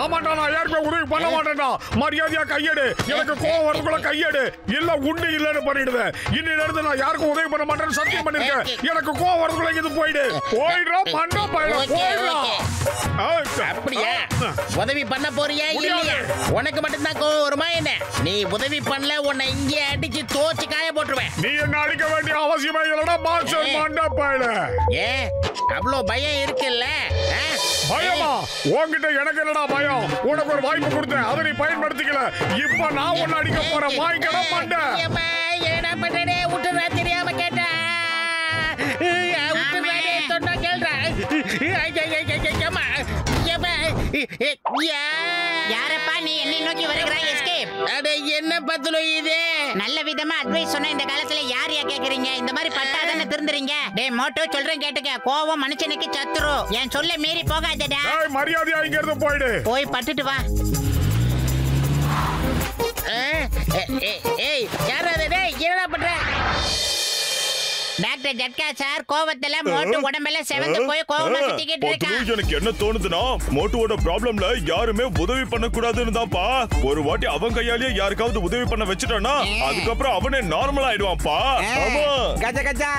ஆமாண்டா, நான் யாருக்குமே உதவி பண்ண மாட்டேன்டா. மரியாதையா கையெடு. எனக்கு கோவம் வரதுக்குள்ள கையெடு. இல்ல உண்டு இல்லன்னு பண்ணிடுவேன். இன்னில இருந்து நான் யாருக்கும் உதவி பண்ண மாட்டேன்னு சத்தியம் பண்ணிருக்கேன். எனக்கு கோவம் வரதுக்குள்ள இங்க போயிடு. போயிடுறா மண்டா பையன், போயிடுறா. அப்படியா? உதவி பண்ண போறியா இல்லையா? உனக்கு மட்டும் தான் கோவம் வருமா என்ன? நீ உதவி பண்ணல, உன்னை இங்கே அடிச்சு தோச்சு காய போட்டுருவேன். நீ என்ன அடிக்க வேண்டிய அவசியமே இல்லடா மாஸ்டர் மண்டா பையன். ஏன் அவ்வளவு பயம் இருக்குல்ல? பயமா? உன்கிட்ட எனக்கு என்னடா பயம்? உனக்கு ஒரு வாய்ப்பு கொடுத்தேன், அதை நீ பயன்படுத்திக்கல. இப்ப நான் உன்னை அடிக்க போறேன். வாங்கிக்கடா மண்டை. என்ன பண்றே? விட்டுறா, தெரியாம கேட்டா. விட்டுறானே, சொன்னா கேள்றா. யாரப்பா நீ என்னை நோக்கி வருகிறாய்? எஸ்கேப். அட என்ன பத்துலோ இது? நல்ல விதமா அட்வைஸ் சொன்னா இந்த காலத்துல யார் கேக்குறீங்க? இந்த மாதிரி பட்டாதானே திருந்துறீங்க. டேய் மோட்டோ சொல்றேன் கேட்டுக்க. கோவம் மனுஷனுக்கு சத்துரு. என் சொல்ல மீறி போகாதடா. ஏய் மரியாதையா இங்க இருந்து போயிடு. போய் பட்டுட்டு வா. ஏய் யாராவது? டேய் என்னடா பண்ற? டாக்டர் ஜட்கா சார் கோவத்துல மோட்டு உடம்பெல்லாம் செவந்து போய் கோவமா சுத்திக்கிட்டு இருக்கா. எனக்கு என்ன தோணுதுன்னா, மோட்டுவோட ப்ராப்ளம்ல யாருமே உதவி பண்ண கூடாதுன்னு தான்ப்பா. ஒரு வாட்டி அவன் கையாலேயே யாருக்காவது உதவி பண்ண வச்சுட்டானா அதுக்கப்புறம் அவனே நார்மல் ஆயிடுவான்ப்பா. ஆமா கஜ கஜா,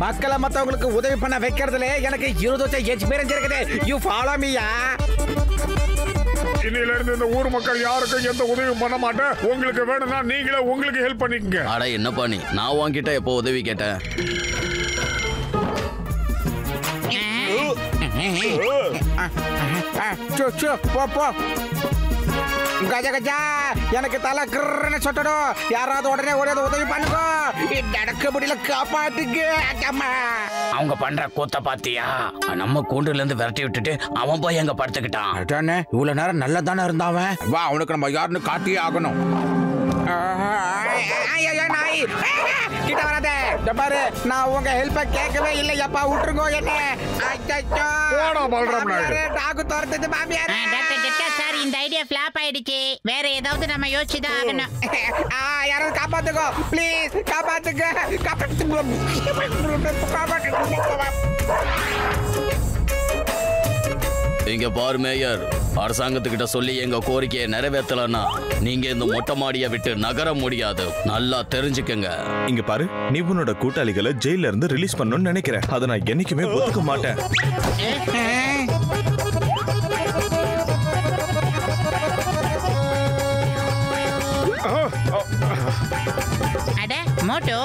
மக்களை மத்தவங்களுக்கு உதவி பண்ண வைக்கிறதுல எனக்கு 20 வருஷம் எக்ஸ்பீரியன்ஸ் இருக்குது. You follow மீயா. இன்னில இருந்து இந்த ஊர் மக்கள் யாருக்கும் எந்த உதவியும் பண்ண மாட்டேன். உங்களுக்கு வேணும்னா நீங்களே உங்களுக்கு ஹெல்ப் பண்ணிக்கங்க. அட என்னப்பா நீ, நான் உன்கிட்ட எப்போ உதவி கேட்டேன்? போ போ. கஜ கஜா, எனக்கு தலை கிரன்னு சொட்டடும். யாராவது உடனே ஒரே உதவி பண்ணுங்க. நடக்க முடியல, காப்பாட்டுங்க. அவங்க பண்ற கூத்த பாத்தியா? நம்ம கூண்டுல இருந்து விரட்டி விட்டுட்டு அவன் போய் எங்க படுத்துக்கிட்டான். இவ்வளவு நேரம் நல்லா தானே இருந்தாவன். வா, அவனுக்கு நம்ம யாருன்னு காட்டியே ஆகணும். கிட்ட வராதே. பாரு, நான் உங்க ஹெல்ப்ப கேட்கவே இல்லை. எப்பா விட்டுருங்க என்ன. டாக்கு துரத்துது மாமியார். டாக்டர் ஜட்கா சார், இந்த ஐடியா ஃபிளாப் ஆயிடுச்சு. வேற ஏதாவது நம்ம யோசிச்சுதான் ஆகணும். யாராவது காப்பாத்துக்கோ ப்ளீஸ். காப்பாத்துங்க. இங்க பாரு மேயர், அரசாங்கத்துக்கிட்ட சொல்லி எங்க கோரிக்கையை நிறைவேற்றலன்னா நீங்க இந்த மொட்டை மாடியை விட்டு நகர முடியாது. நல்லா தெரிஞ்சுக்கங்க. இங்க பாரு, நீ உன்னோட கூட்டாளிகளை ஜெயில இருந்து ரிலீஸ் பண்ணணும்னு நினைக்கிறேன். அதை நான் என்னைக்குமே ஒத்துக்க மாட்டேன். அட மோட்டோ,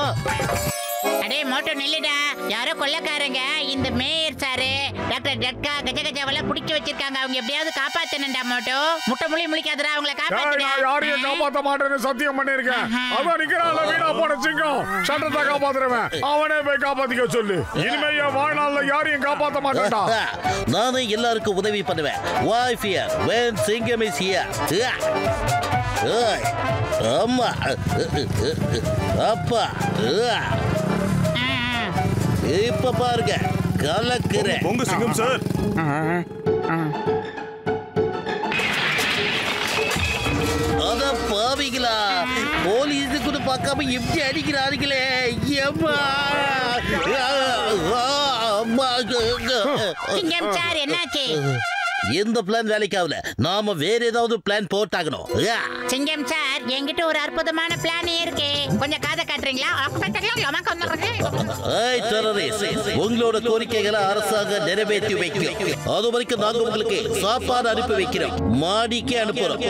அடே மோட்டோ நில்லுடா. யாரோ கொள்ளக்காரங்க இந்த மேயர் சாரு டாக்டர் ஜட்கா கஜகஜாவெல்லாம் பிடிக்க வச்சிருக்காங்க. அவங்க எப்படியாவது காப்பாத்தணும்டா மோட்டோ. முட்டை முழி முழிக்காதடா, அவங்கள காப்பாத்துடா. யாரையும் காப்பாத்த மாட்டேன்னு சத்தியம் பண்ணிருக்கேன். அதான் நிக்கிறான்ல வீணா போன சிங்கம். சட்டத்தை காப்பாத்துறவன் அவனே போய் காப்பாத்திக்க சொல்லு. இனிமே என் வாழ்நாள்ல யாரையும் காப்பாத்த மாட்டேன்டா. நானே எல்லாருக்கும் உதவி பண்ணுவேன். Why fear when சிங்கம் is here? அம்மா அப்பா இப்ப பாருங்க கலக்குறேன். உங்க சிங்கம் சார். அத பாவிங்களா, போலீஸ் கூட பார்க்காம எப்படி அடிக்கிறார்களே. சிங்கம் சார் என்னாச்சு? எந்த பிளான் வேலைக்காகல, நாம வேற ஏதாவது பிளான் போட்டாகணும். சிங்கம் சார், என்கிட்ட ஒரு அற்புதமான பிளான் இருக்கு. கொஞ்சம் காதை காட்டுறீங்களா? உங்களோட கோரிக்கைகளை அரசாங்கம் நிறைவேற்றி வைக்கும். அது வரைக்கும் நாங்க உங்களுக்கு சாப்பாடு அனுப்பி வைக்கிறோம். மாடிக்கு அனுப்புறோம்.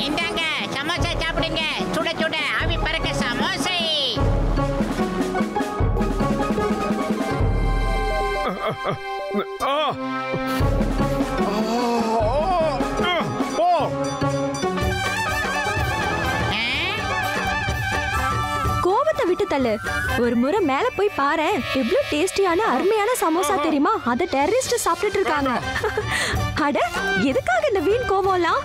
இந்தாங்க சமோசா சாப்பிடுங்க. சுட சுட ஆவி பறக்க சமோசை. கோபத்தை விட்டு தள்ளு. ஒரு முறை மேல போய் பாரு, எவ்வளவு டேஸ்டியான அருமையான சமோசா தெரியுமா? அத டெரரிஸ்ட் சாப்பிட்டுட்டு இருக்காங்க. அட, எதுக்காக இந்த வீண் கோவம்லாம்?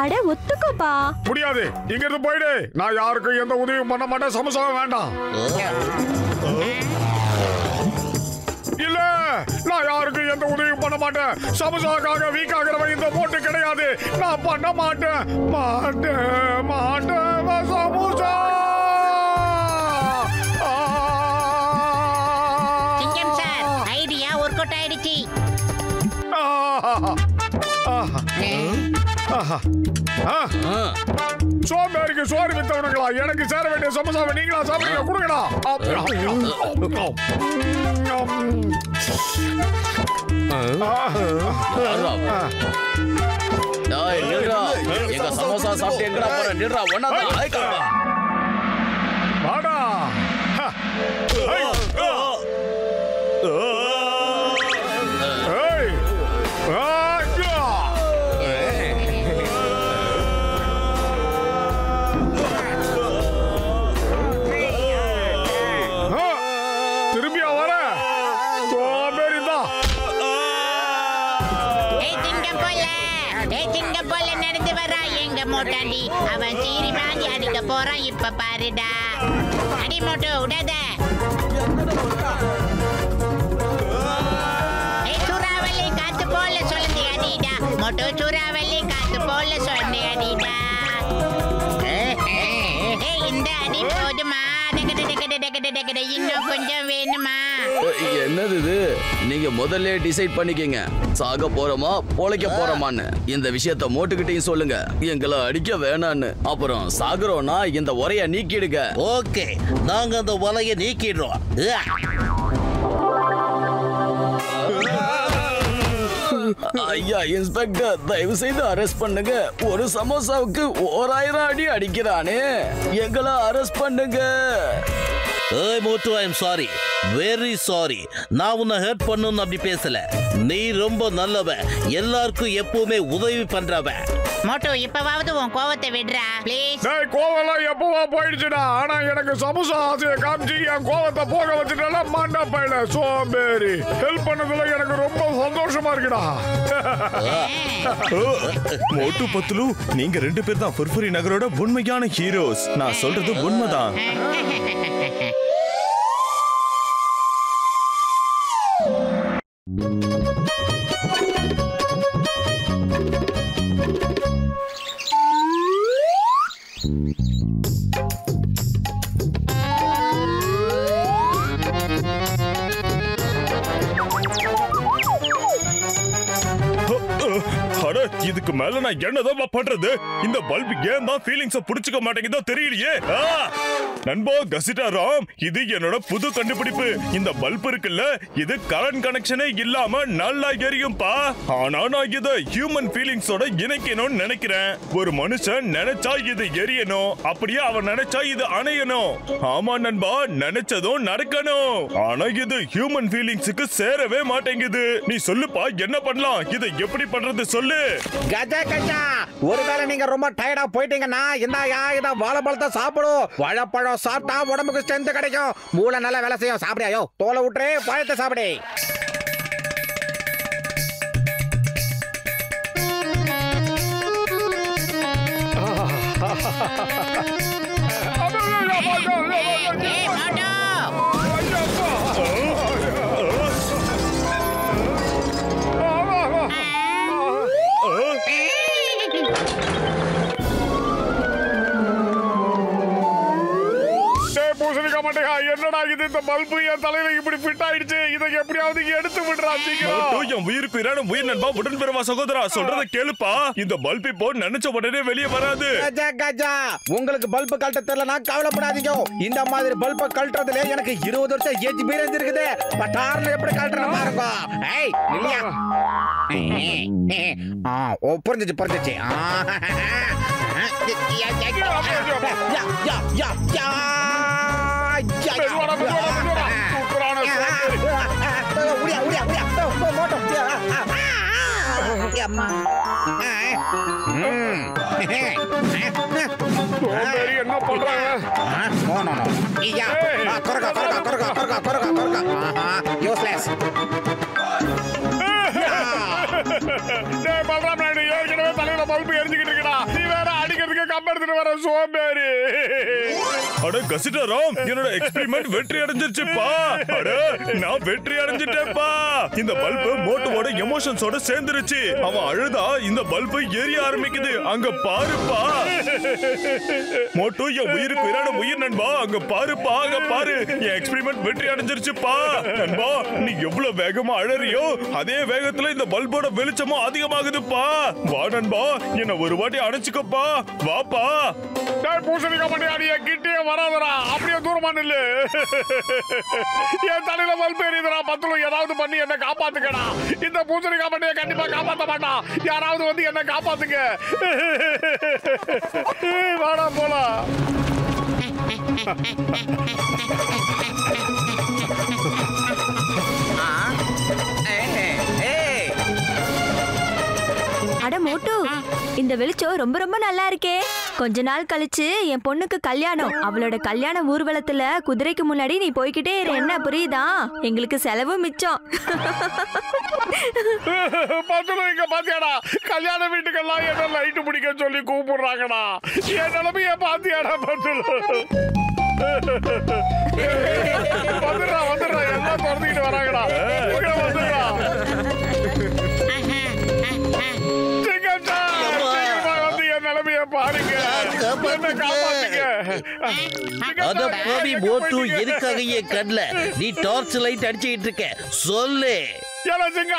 அட, ஒத்துக்கோப்பா. முடியாது, இங்க இருந்து போயிடு. நான் யாருக்கும் எந்த உதவியும் பண்ண மாட்டேன். சமோசா வேண்டாம். இல்ல, நான் யாருக்கும் எந்த உதவியும் பண்ண மாட்டேன். சமோசாக்காக வீக் ஆகிறவன் இந்த மோட்டு கிடையாது. நான் பண்ண மாட்டேன். சமோசா சிங்கம் சார், ஐடியா ஒர்க் அவுட் ஆயிடுச்சு. சோம்பேறிக்கு சோறு வித்தவனுங்களா? எனக்கு சேர வேண்டிய சமோசாவை நீங்களா சாப்பிடுங்க. கொடுங்கடா. எங்க சமோசா சாப்பிட்டு எங்கடா போற? நில்றா, ஒண்ணாதான். வாடா. திரும்பியா வர? சிங்கம் போல நடந்து வரா எங்க மோட்டாண்டி. அவன் சீரி வாங்கி அடிக்க போறான். இப்ப பாருடா. அடி மோட்டோ, விடாத. சூறாவளி காத்து போல சொல்லி அடிடா. மோட்டோ, சூறாவளி காத்து போல சொல்லி அடிடா. இந்த அடி போதுமா? இன்னும் கொஞ்சம் வேணுமா? என்னது இது? நீங்க முதல்ல டிசைட் பண்ணிக்கங்க. சாக போறோமா பொழைக்க போறோமான்னு. இந்த விஷயத்த மோட்டுக்கிட்டையும் சொல்லுங்க, எங்களை அடிக்க வேணான்னு. அப்புறம் சாகுறோம்னா இந்த உரைய நீக்கிடுங்க. ஓகே, நாங்க அந்த உரைய நீக்கிடுறோம். ஐயா இன்ஸ்பெக்டர், தயவு செய்து அரெஸ்ட் பண்ணுங்க. ஒரு சமோசாவுக்கு 1000 அடி அடிக்கிறானே, எங்களை அரெஸ்ட் பண்ணுங்க. ஏய் Motu, I am sorry, very sorry. நான் உன்னை ஹர்ட் பண்ணணும்னு அப்படி பேசல. நீ ரொம்ப நல்லவன், எல்லாருக்கும் எப்பவுமே உதவி பண்றவன். மோட்டோ, இப்பவாவது உன் கோவத்தை விடுறா ப்ளீஸ். கோவம்லாம் எப்பவா போயிடுச்சுடா. ஆனா எனக்கு சமோசா ஆசையை காமிச்சு என் கோவத்தை போக வச்சுட்டால மண்டா பையல சோம்பேறி. ஹெல்ப் பண்ணதுல எனக்கு ரொம்ப சந்தோஷமா இருக்குடா. மோட்டு பத்லு, நீங்க 2 பேர் தான் ஃபுர்ஃபுரி நகரோட உண்மையான ஹீரோஸ். நான் சொல்றது உண்மைதான். இதுக்கு மேல நான் என்னதான் பண்றது? இந்த பல்ப் ஏன் தான் ஃபீலிங்ஸ புடிச்சுக்க மாட்டேங்குதோ தெரியலையே. நண்பா கசிட்டா ராம், இது என்னோட புது கண்டுபிடிப்பு. இந்த பல்ப் இருக்குல்ல, இது கரண்ட் கனெக்ஷனே இல்லாம நல்லா எரியும்பா. ஆனா நான் இத ஹியூமன் ஃபீலிங்ஸோட இணைக்கணும்னு நினைக்கிறேன். ஒரு மனுஷன் நினைச்சா இது எரியணும், அப்படியே அவன் நினைச்சா இது அணையணும். ஆமா நண்பா, நினைச்சதும் நடக்கணும். ஆனா இது ஹியூமன் ஃபீலிங்ஸுக்கு சேரவே மாட்டேங்குது. நீ சொல்லுப்பா, என்ன பண்ணலாம்? இதை எப்படி பண்றது சொல்லு. கஜா கஜா, ஒருவேளை நீங்க ரொம்ப டயர்டா போயிட்டீங்கன்னா இத வாழைப்பழத்தை சாப்பிடும். வாழைப்பழம் சாப்பிட்டா உடம்புக்கு ஸ்ட்ரென்த் கிடைக்கும். மூளை நல்லா வேலை செய்யும். சாப்பிடியாயோ, தோலை விட்டுரு, பழத்தை சாப்பிடு. என்னடா இது? இந்த பல்பு என் தலையில இப்படி ஃபிட் ஆயிடுச்சு. இதை எப்படியாவது எடுத்து விடுறா சீக்கிரம். என் உயிருக்கு உயிர் நண்பா, உடன் பிறவா சகோதரா, சொல்றத கேளுப்பா. இந்த பல்ப் இப்போ நினைச்ச உடனே வெளியே வராது. கஜா கஜா, உங்களுக்கு பல்பு கழட்ட தெரியலனா கவலைப்படாதீங்க. இந்த மாதிரி பல்பை கழட்டுறதுல எனக்கு 20 வருஷம் எக்ஸ்பீரியன்ஸ் இருக்குது. பட்டார்ல எப்படி கழட்டணும் பாருங்க. ஏய் இல்லையா? புரிஞ்சிச்சு புரிஞ்சிச்சு. அம்மா என்ன பண்றாங்க? பல்ராம் நாயுடு ஏற்கனவே தலையில பல்பு எரிஞ்சுக்கிட்டு இருக்கா. நீ வேற அடிக்கிறதுக்கு கம்ப எடுத்துட்டு வர சோம்பேறி. அட கசிட்டாராம், என்னோட எக்ஸ்பெரிமெண்ட் வெற்றி அடைஞ்சிருச்சுப்பா. அட நான் வெற்றி அடைஞ்சிட்டேன்ப்பா. இந்த பல்பு மோட்டோவோட எமோஷன்ஸோட சேர்ந்துருச்சு. அவன் அழுதா இந்த பல்பு எரிய ஆரம்பிக்குது. அங்க பாருப்பா. மோட்டோ என் உயிருக்கு உயிரான உயிர் நண்பா. அங்க பாருப்பா, அங்க பாரு. என் எக்ஸ்பெரிமெண்ட் வெற்றி அடைஞ்சிருச்சுப்பா. நண்பா, நீ எவ்வளவு வேகமா அழறியோ அதே வேகத்துல இந்த பல்போட வெளிச்சமும் அதிகமாகுதுப்பா. வா நண்பா, என்ன ஒரு வாட்டி அணைச்சுக்கப்பா. வாப்பா. பூசணிக்கா பண்ணி அடிய கிட்டே வராதரா. அப்படியே தூரமா நில்லு. என் தலையில பல்பு எரியுதுடா. பத்துல ஏதாவது பண்ணி என்ன காப்பாத்துக்கடா. இந்த பூசணிக்கா பண்ணிய கண்டிப்பா காப்பாத்த மாட்டான். யாராவது வந்து என்ன காப்பாத்துங்க. வாடா போலாம். அட மோட்டு, இந்த வெளிச்சம் ரொம்ப ரொம்ப நல்லா இருக்கே. கொஞ்ச நாள் கழிச்சு என் பொண்ணுக்கு கல்யாணம். அவளோட கல்யாண ஊர்வலத்துல குதிரைக்கு முன்னாடி நீ போய்கிட்டே இரு. என்ன புரியுதா? எங்களுக்கு செலவு மிச்சம். இங்க பாத்தியாடா, கல்யாண வீட்டுக்கெல்லாம் என்ன லைட் பிடிக்க சொல்லி கூப்பிடுறாங்கடா. என் நிலைமைய பாத்தியாடா பத்துல. வந்துடுறா எல்லாம் திறந்துக்கிட்டு வராங்கடா. வந்துடுறா. நிலைமைய பாருங்க. எதுக்காக கண்ல நீ டார்ச் லைட் அடிச்சுக்கிட்டு இருக்க சொல்லு.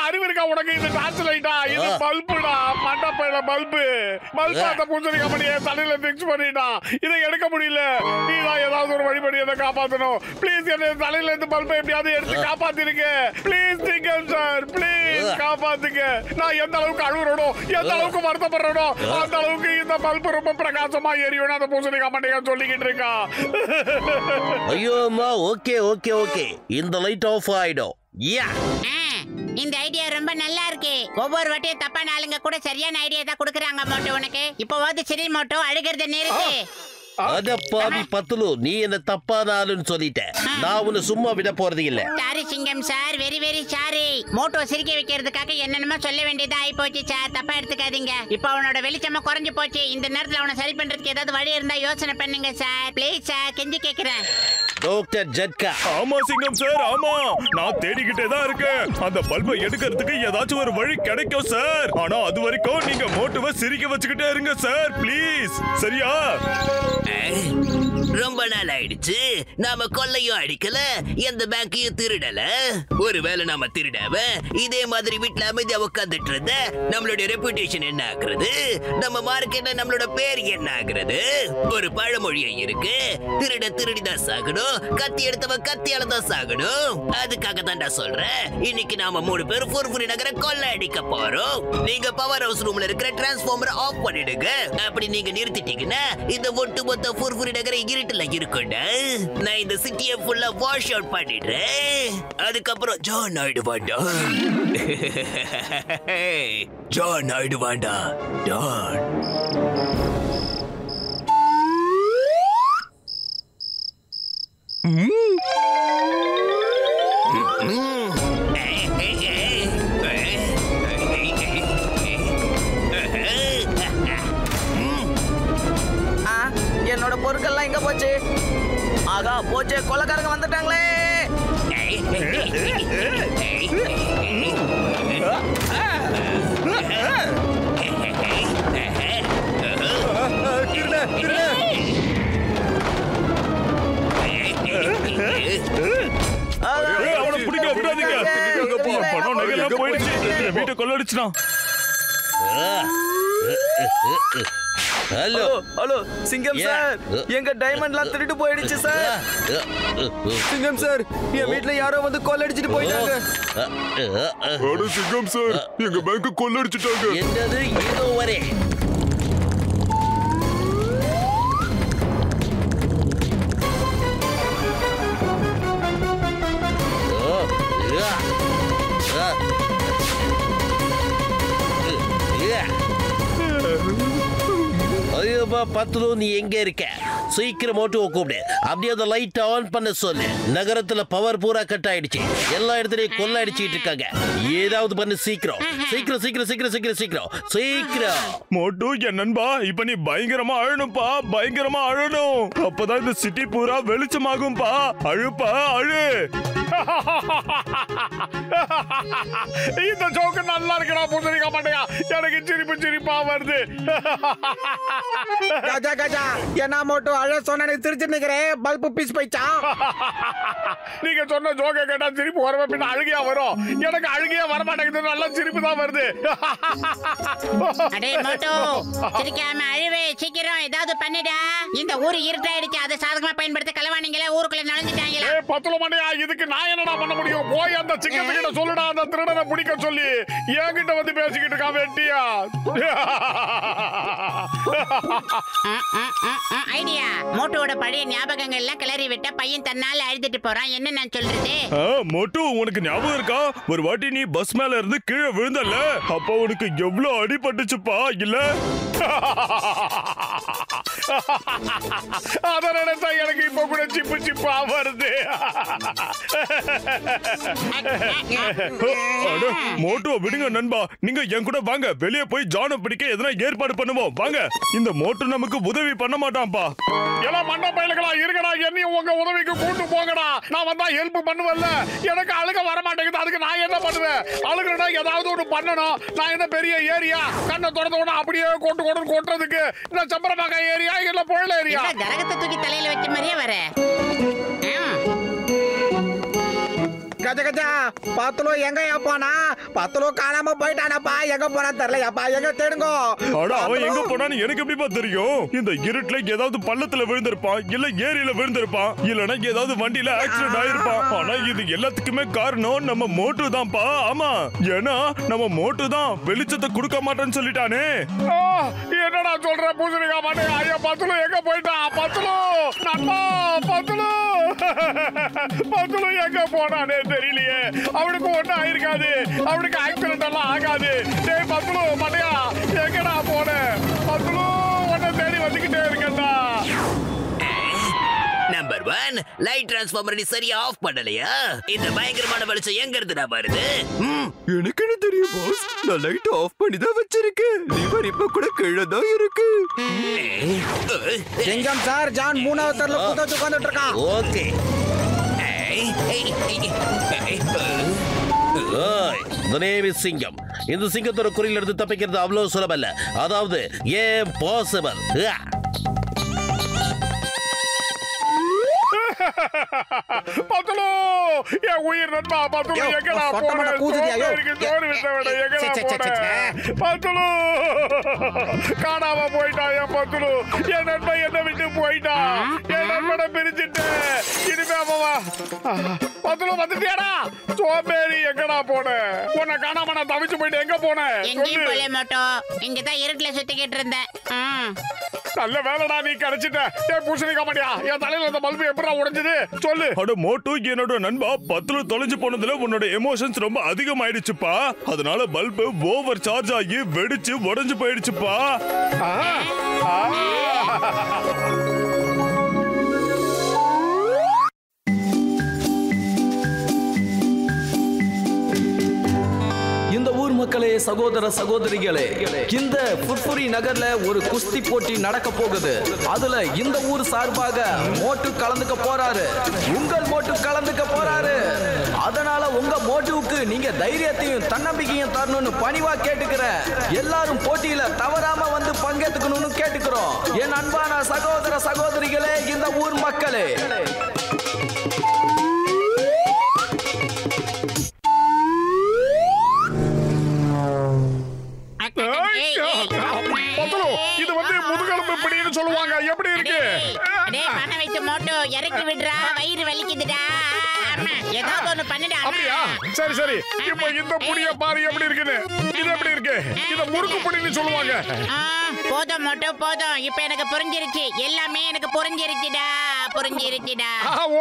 அறிவு இருக்கா உனக்கு? இது டார்ச் லைட்டா? இது பல்புடா. மண்டப்பையில பல்பு அந்த பூசணிக்கா பண்ணி தலையில பிக்ஸ் பண்ணிட்டா. இதை எடுக்க முடியல. நீதான் ஏதாவது ஒரு வழிபடி அதை காப்பாத்தணும். பிளீஸ் என்ன தலையில இருந்து பல்பை எப்படியாவது எடுத்து காப்பாத்திருங்க. பிளீஸ் திங்கன் சார், பிளீஸ் காப்பாத்துங்க. நான் எந்த அளவுக்கு அழுகுறனோ, எந்த அளவுக்கு வருத்தப்படுறனோ அந்த அளவுக்கு இந்த பல்பு ரொம்ப பிரகாசமா எரியும். அந்த பூசணிக்கா பண்ணியா சொல்லிக்கிட்டு இருக்கா. ஐயோ அம்மா, ஓகே ஓகே ஓகே, இந்த லைட் ஆஃப் ஆயிடும். இந்த ஐடியா ரொம்ப நல்லா இருக்கு. ஒவ்வொரு வாட்டியும் தப்பான ஆளுங்க கூட சரியான ஐடியா தான் கொடுக்குறாங்க மோட்டோ உனக்கு. இப்போ சரி மோட்டோ, அழுகிறத நிறுத்து. அட பாவி பத்துலு, நீ என்ன தப்பான ஆளுன்னு சொல்லிட்ட. நான் உன்னை சும்மா விட போறது இல்ல. சாரி சிங்கம் sir, very very sorry. Motto சிரிக்க வைக்கிறதுக்காக என்னென்னமோ சொல்ல வேண்டியதா ஆயி போச்சு சார். தப்பா எடுத்துக்காதீங்க. இப்போ அவனோட வெளிச்சமா குறைஞ்சு போச்சு. இந்த நேரத்துல அவனை சரி பண்றதுக்கு ஏதாவது வழி இருந்தா யோசனை பண்ணுங்க சார். ப்ளீஸ் சார், கெஞ்சி கேக்குறேன். டாக்டர் ஜட்கா. ஆமா சிங்கம் சார், ஆமா. நான் தேடிக்கிட்டே தான் இருக்கேன். அந்த பல்பை எடுக்கிறதுக்கு ஏதாச்சும் ஒரு வழி கிடைக்கும் சார். ஆனா அது வரைக்கும் நீங்க மோட்டோவை சிரிக்க வச்சுக்கிட்டே இருங்க சார், ப்ளீஸ். சரியா? ரொம்ப நாள் ஆயிடுச்சு. நாம கொள்ளையும் அடிக்கல, எந்த பேங்கையும் திருடல. ஒருவேளை நாம திருடாம இதே மாதிரி வீட்டுல அமைதியா உட்காந்துட்டு இருந்த நம்மளுடைய ரெputation என்ன ஆகுறது? நம்ம மார்க்கெட்ல நம்மளோட பேர் என்ன ஆகுறது? ஒரு பழமொழியே இருக்கு, திருட திருடிதான் சாகணும், கத்தி எடுத்தவன் கத்தியால தான் சாகணும். அதுக்காக தான்டா சொல்றேன். இன்னைக்கு நாம 3 பேர் ஃபுர்ஃபுரி நகர கொள்ளை அடிக்க போறோம். நீங்க பவர் ஹவுஸ் ரூம்ல இருக்கிற டிரான்ஸ்ஃபார்மரை ஆஃப் பண்ணிடுங்க. அப்படி நீங்க நிறுத்திட்டீங்கன்னா இந்த ஒட்டுமொத்த ஃபுர்ஃபுரி நகர இருட்டுல இருக்கும்டா. நான் இந்த சிட்டியை ஃபுல்லா வாஷ் அவுட் பண்ணிடுறேன். அதுக்கப்புறம் ஜான் ஆயிடுவாண்டா. ஜான் ஆயிடுவாண்டா. ஜான். என்னோட பொருட்கள்லாம் எங்க போச்சு? ஆகா போச்சு, கொலைக்காரங்க வந்துட்டாங்களே. அவனை பிடிக்க விடாதீங்க. பணம் நகையெல்லாம் போயிடுச்சு. வீட்டை கொள்ளடிச்சுனா. ஹலோ ஹலோ சிங்கம் சார், எங்க டைமண்ட்லாம் திருட்டு போயிடுச்சு சார். சிங்கம் சார், என் வீட்ல யாரோ வந்து கொள்ளடிச்சிட்டு போயிட்டாங்க. சிங்கம் சார், எங்க பேங்க் கொள்ளடிச்சிட்டாங்க. என்னது? ஏதோ வரே. பத்லு நீ எங்க இருக்க? சீக்கிரம் மோட்டுவை கூப்பிடு. அப்படியே அந்த லைட் ஆன் பண்ண சொல்லு. நகரத்துல பவர் பூரா கட் ஆயிடுச்சு. எல்லா இடத்துலயும் கொள்ள அடிச்சிட்டு இருக்காங்க. ஏதாவது பண்ணு சீக்கிரம் சீக்கிரம் சீக்கிரம் சீக்கிரம் சீக்கிரம் சீக்கிரம் சீக்கிரம். மோட்டு என் நண்பா, இப்ப நீ பயங்கரமா அழணும்பா, பயங்கரமா அழணும். அப்பதான் இந்த சிட்டி பூரா வெளிச்சமாகும்பா. அழுப்பா அழு. இந்த ஜோக்கு நல்லா இருக்கிறா பூசணிக்க மாட்டேயா, எனக்கு சிரிப்பு சிரிப்பா வருது. கஜா கஜா என்ன மோட்டு அழ சொன்ன திருச்சி நிக்கிறேன். பல்பு பீஸ் போயிச்சா? நீங்க சொன்ன ஜோக்க கேட்டா சிரிப்பு வரவே பின்ன அழுகையா வரும். எனக்கு அழுகையா வர மாட்டேங்குது, நல்ல சிரிப்பு தான் வருது. அடே மோட்டு, சிரிக்காம அழுவே, சீக்கிரம் ஏதாவது பண்ணிடா. இந்த ஊரு இருட்டாயிடுச்சு, அதை சாதகமா பயன்படுத்த களவாணிங்களே ஊருக்குள்ள நுழைஞ்சிட்டாங்களா? பத்துல மணியா, இதுக்கு நான் என்னடா பண்ண முடியும்? போய் அந்த சிங்கத்துக்கிட்ட சொல்லுடா, அந்த திருடனை பிடிக்க சொல்லி. என்கிட்ட வந்து பேசிக்கிட்டு இருக்கா வெட்டியா. ஐடியா, மோட்டோட பழைய ஞாபகங்கள் எல்லாம் கிளறி விட்ட பையன் தன்னால அழுதுட்டு போறான். என்ன நான் சொல்றது? மோட்டு, உனக்கு ஞாபகம் இருக்கா? ஒரு வாட்டி நீ பஸ் மேல இருந்து கீழே விழுந்தல்ல, அப்ப உனக்கு எவ்வளவு அடிபட்டுச்சுப்பா இல்ல? அத நினைச்சா எனக்கு இப்ப கூட சிப்பு சிப்பா வருது. மோட்டோ விடுங்க நண்பா, நீங்க என் கூட வாங்க. வெளியே போய் ஜானை பிடிக்க எதனா ஏற்பாடு பண்ணுவோம் வாங்க. இந்த மோட்டோ நமக்கு உதவி பண்ண மாட்டான்பா. எல்லாம் மண்ட பயலுகளா இருக்கடா, என்னையும் உங்க உதவிக்கு கூட்டு போங்கடா. நான் வந்தா ஹெல்ப் பண்ணுவேன்ல. எனக்கு அழுக வர மாட்டேங்குது, அதுக்கு நான் என்ன பண்ணுவேன்? அழுகுறா ஏதாவது ஒன்று பண்ணணும். நான் என்ன பெரிய ஏரியா? கண்ணை திறந்த உடனே அப்படியே கொட்டுறதுக்கு இந்த சம்பரமாக்கா ஏரியா இல்ல புயல் ஏரியா? கரகத்தை தூக்கி தலையில வச்ச மாதிரியே வர. கஜா கஜா பத்துலோ எங்க போனா? பத்துலோ காணாம போயிட்டானப்பா. எங்க போனா தெரியலையாப்பா, எங்க தேடுங்க. அவன் எங்க போனான்னு எனக்கு எப்படிப்பா தெரியும்? இந்த இருட்டுல ஏதாவது பள்ளத்துல விழுந்திருப்பான், இல்ல ஏரியில விழுந்திருப்பான், இல்லனா ஏதாவது வண்டியில ஆக்சிடென்ட் ஆயிருப்பான். ஆனா இது எல்லாத்துக்குமே காரணம் நம்ம மோட்டு தான்ப்பா. ஆமா, ஏன்னா நம்ம மோட்டு தான் வெளிச்சத்தை கொடுக்க மாட்டேன்னு சொல்லிட்டானே. என்னடா சொல்ற பூசணிக்கா மாட்டே? ஐயா பத்துலோ எங்க போயிட்டான்? பத்துலோ நண்பா, பத்துலோ பத்துலோ எங்க போனானே தெரியலையே. அவனுக்கு ஒண்ணும் ஆயிருக்காது, அவனுக்கு ஆக்சிடென்ட் எல்லாம் ஆகாது. டேய் பத்துலோ மாட்டியா, எங்கடா போன? பத்துலோ உன்னை தேடி வந்துகிட்டே இருக்கேன்டா. நம்பர் 1, லைட் டிரான்ஸ்ஃபார்மர் நீ சரியா ஆஃப் பண்ணலையா? இந்த பயங்கரமான வெளிச்சம் எங்க இருந்துடா வருது? எனக்கு என்ன தெரியும் பாஸ், நான் லைட் ஆஃப் பண்ணி தான் வச்சிருக்கேன். லிவர் இப்ப கூட கீழே தான் இருக்கு. சிங்கம் சார், ஜான் 3வது தெருல கூட்டத்து உட்கார்ந்துட்டு இருக்கான். ஓகே. சிங்கம், இந்த சிங்கத்தோட குறியில இருந்து தப்பிக்கிறது அவ்வளவு சுலபம் இல்ல. அதாவது ஏன் பாசிபிள். பத்துலோ என் உயிர் நண்பா, பத்துலோ எங்கடா போன? சோறு விட்டவட எங்கடா போன? பத்துலோ காணாம போயிட்டா. என் பத்துலோ, என் நண்பன் என்ன விட்டு போயிட்டா. என் நண்பனை பிரிச்சுட்டு இனிமே அவவா. பத்துலோ வந்துட்டியாடா? சோம்பேறி எங்கடா போன? உன்னை காணாம நான் தவிச்சு போயிட்டு எங்க போன? எங்கேயும் போல மாட்டோம், இங்கதான் இருட்டுல சுத்திக்கிட்டு இருந்தேன். நல்ல வேலைடா, நீ கிடைச்சிட்ட. ஏன் பூசணிக்க மாட்டியா? என் தலையில இந்த பல்பு எப்படா உடைஞ்சது சொல்லு. அட மோட்டு, என்னோட நண்பா, பத்துல தொலைஞ்சு போனதுல உன்னோட எமோஷன்ஸ் ரொம்ப அதிகமாயிடுச்சுப்பா. அதனால பல்பு ஓவர் சார்ஜ் ஆகி வெடிச்சு உடைஞ்சு போயிடுச்சுப்பா. இந்த ஊர் மக்களே, சகோதர சகோதரிகளே, இந்த புட்புரி நகர்ல ஒரு குஸ்தி போட்டி நடக்க போகுது. அதுல இந்த ஊர் சார்பாக மோட்டு கலந்துக்க போறாரு. உங்கள் மோட்டு கலந்துக்க போறாரு. அதனால உங்க மோட்டுவுக்கு நீங்க தைரியத்தையும் தன்னம்பிக்கையும் தரணும்னு பணிவா கேட்டுக்கிறேன். எல்லாரும் போட்டியில தவறாம வந்து பங்கேற்றுக்கணும்னு கேட்டுக்கிறோம். என் அன்பான சகோதர சகோதரிகளே, இந்த ஊர் மக்களே, இது வந்து முதுகெலும்பு பிடின்னு சொல்லுவாங்க. எப்படி இருக்கு? பண்ண வைத்து மோட்டோ இறக்கி விடுறா, வயிறு வலிக்குதுடா. ஏதாவது ஒண்ணு பண்ணிடா. அப்படியா? சரி சரி இப்போ இந்த புடிய பாரு எப்படி இருக்குன்னு. இது எப்படி இருக்கு? இத முறுக்கு புடின்னு சொல்லுவாங்க. போதும் மட்டும் போதும். இப்ப எனக்கு புரிஞ்சிருச்சு. எல்லாமே எனக்கு புரிஞ்சிருச்சுடா.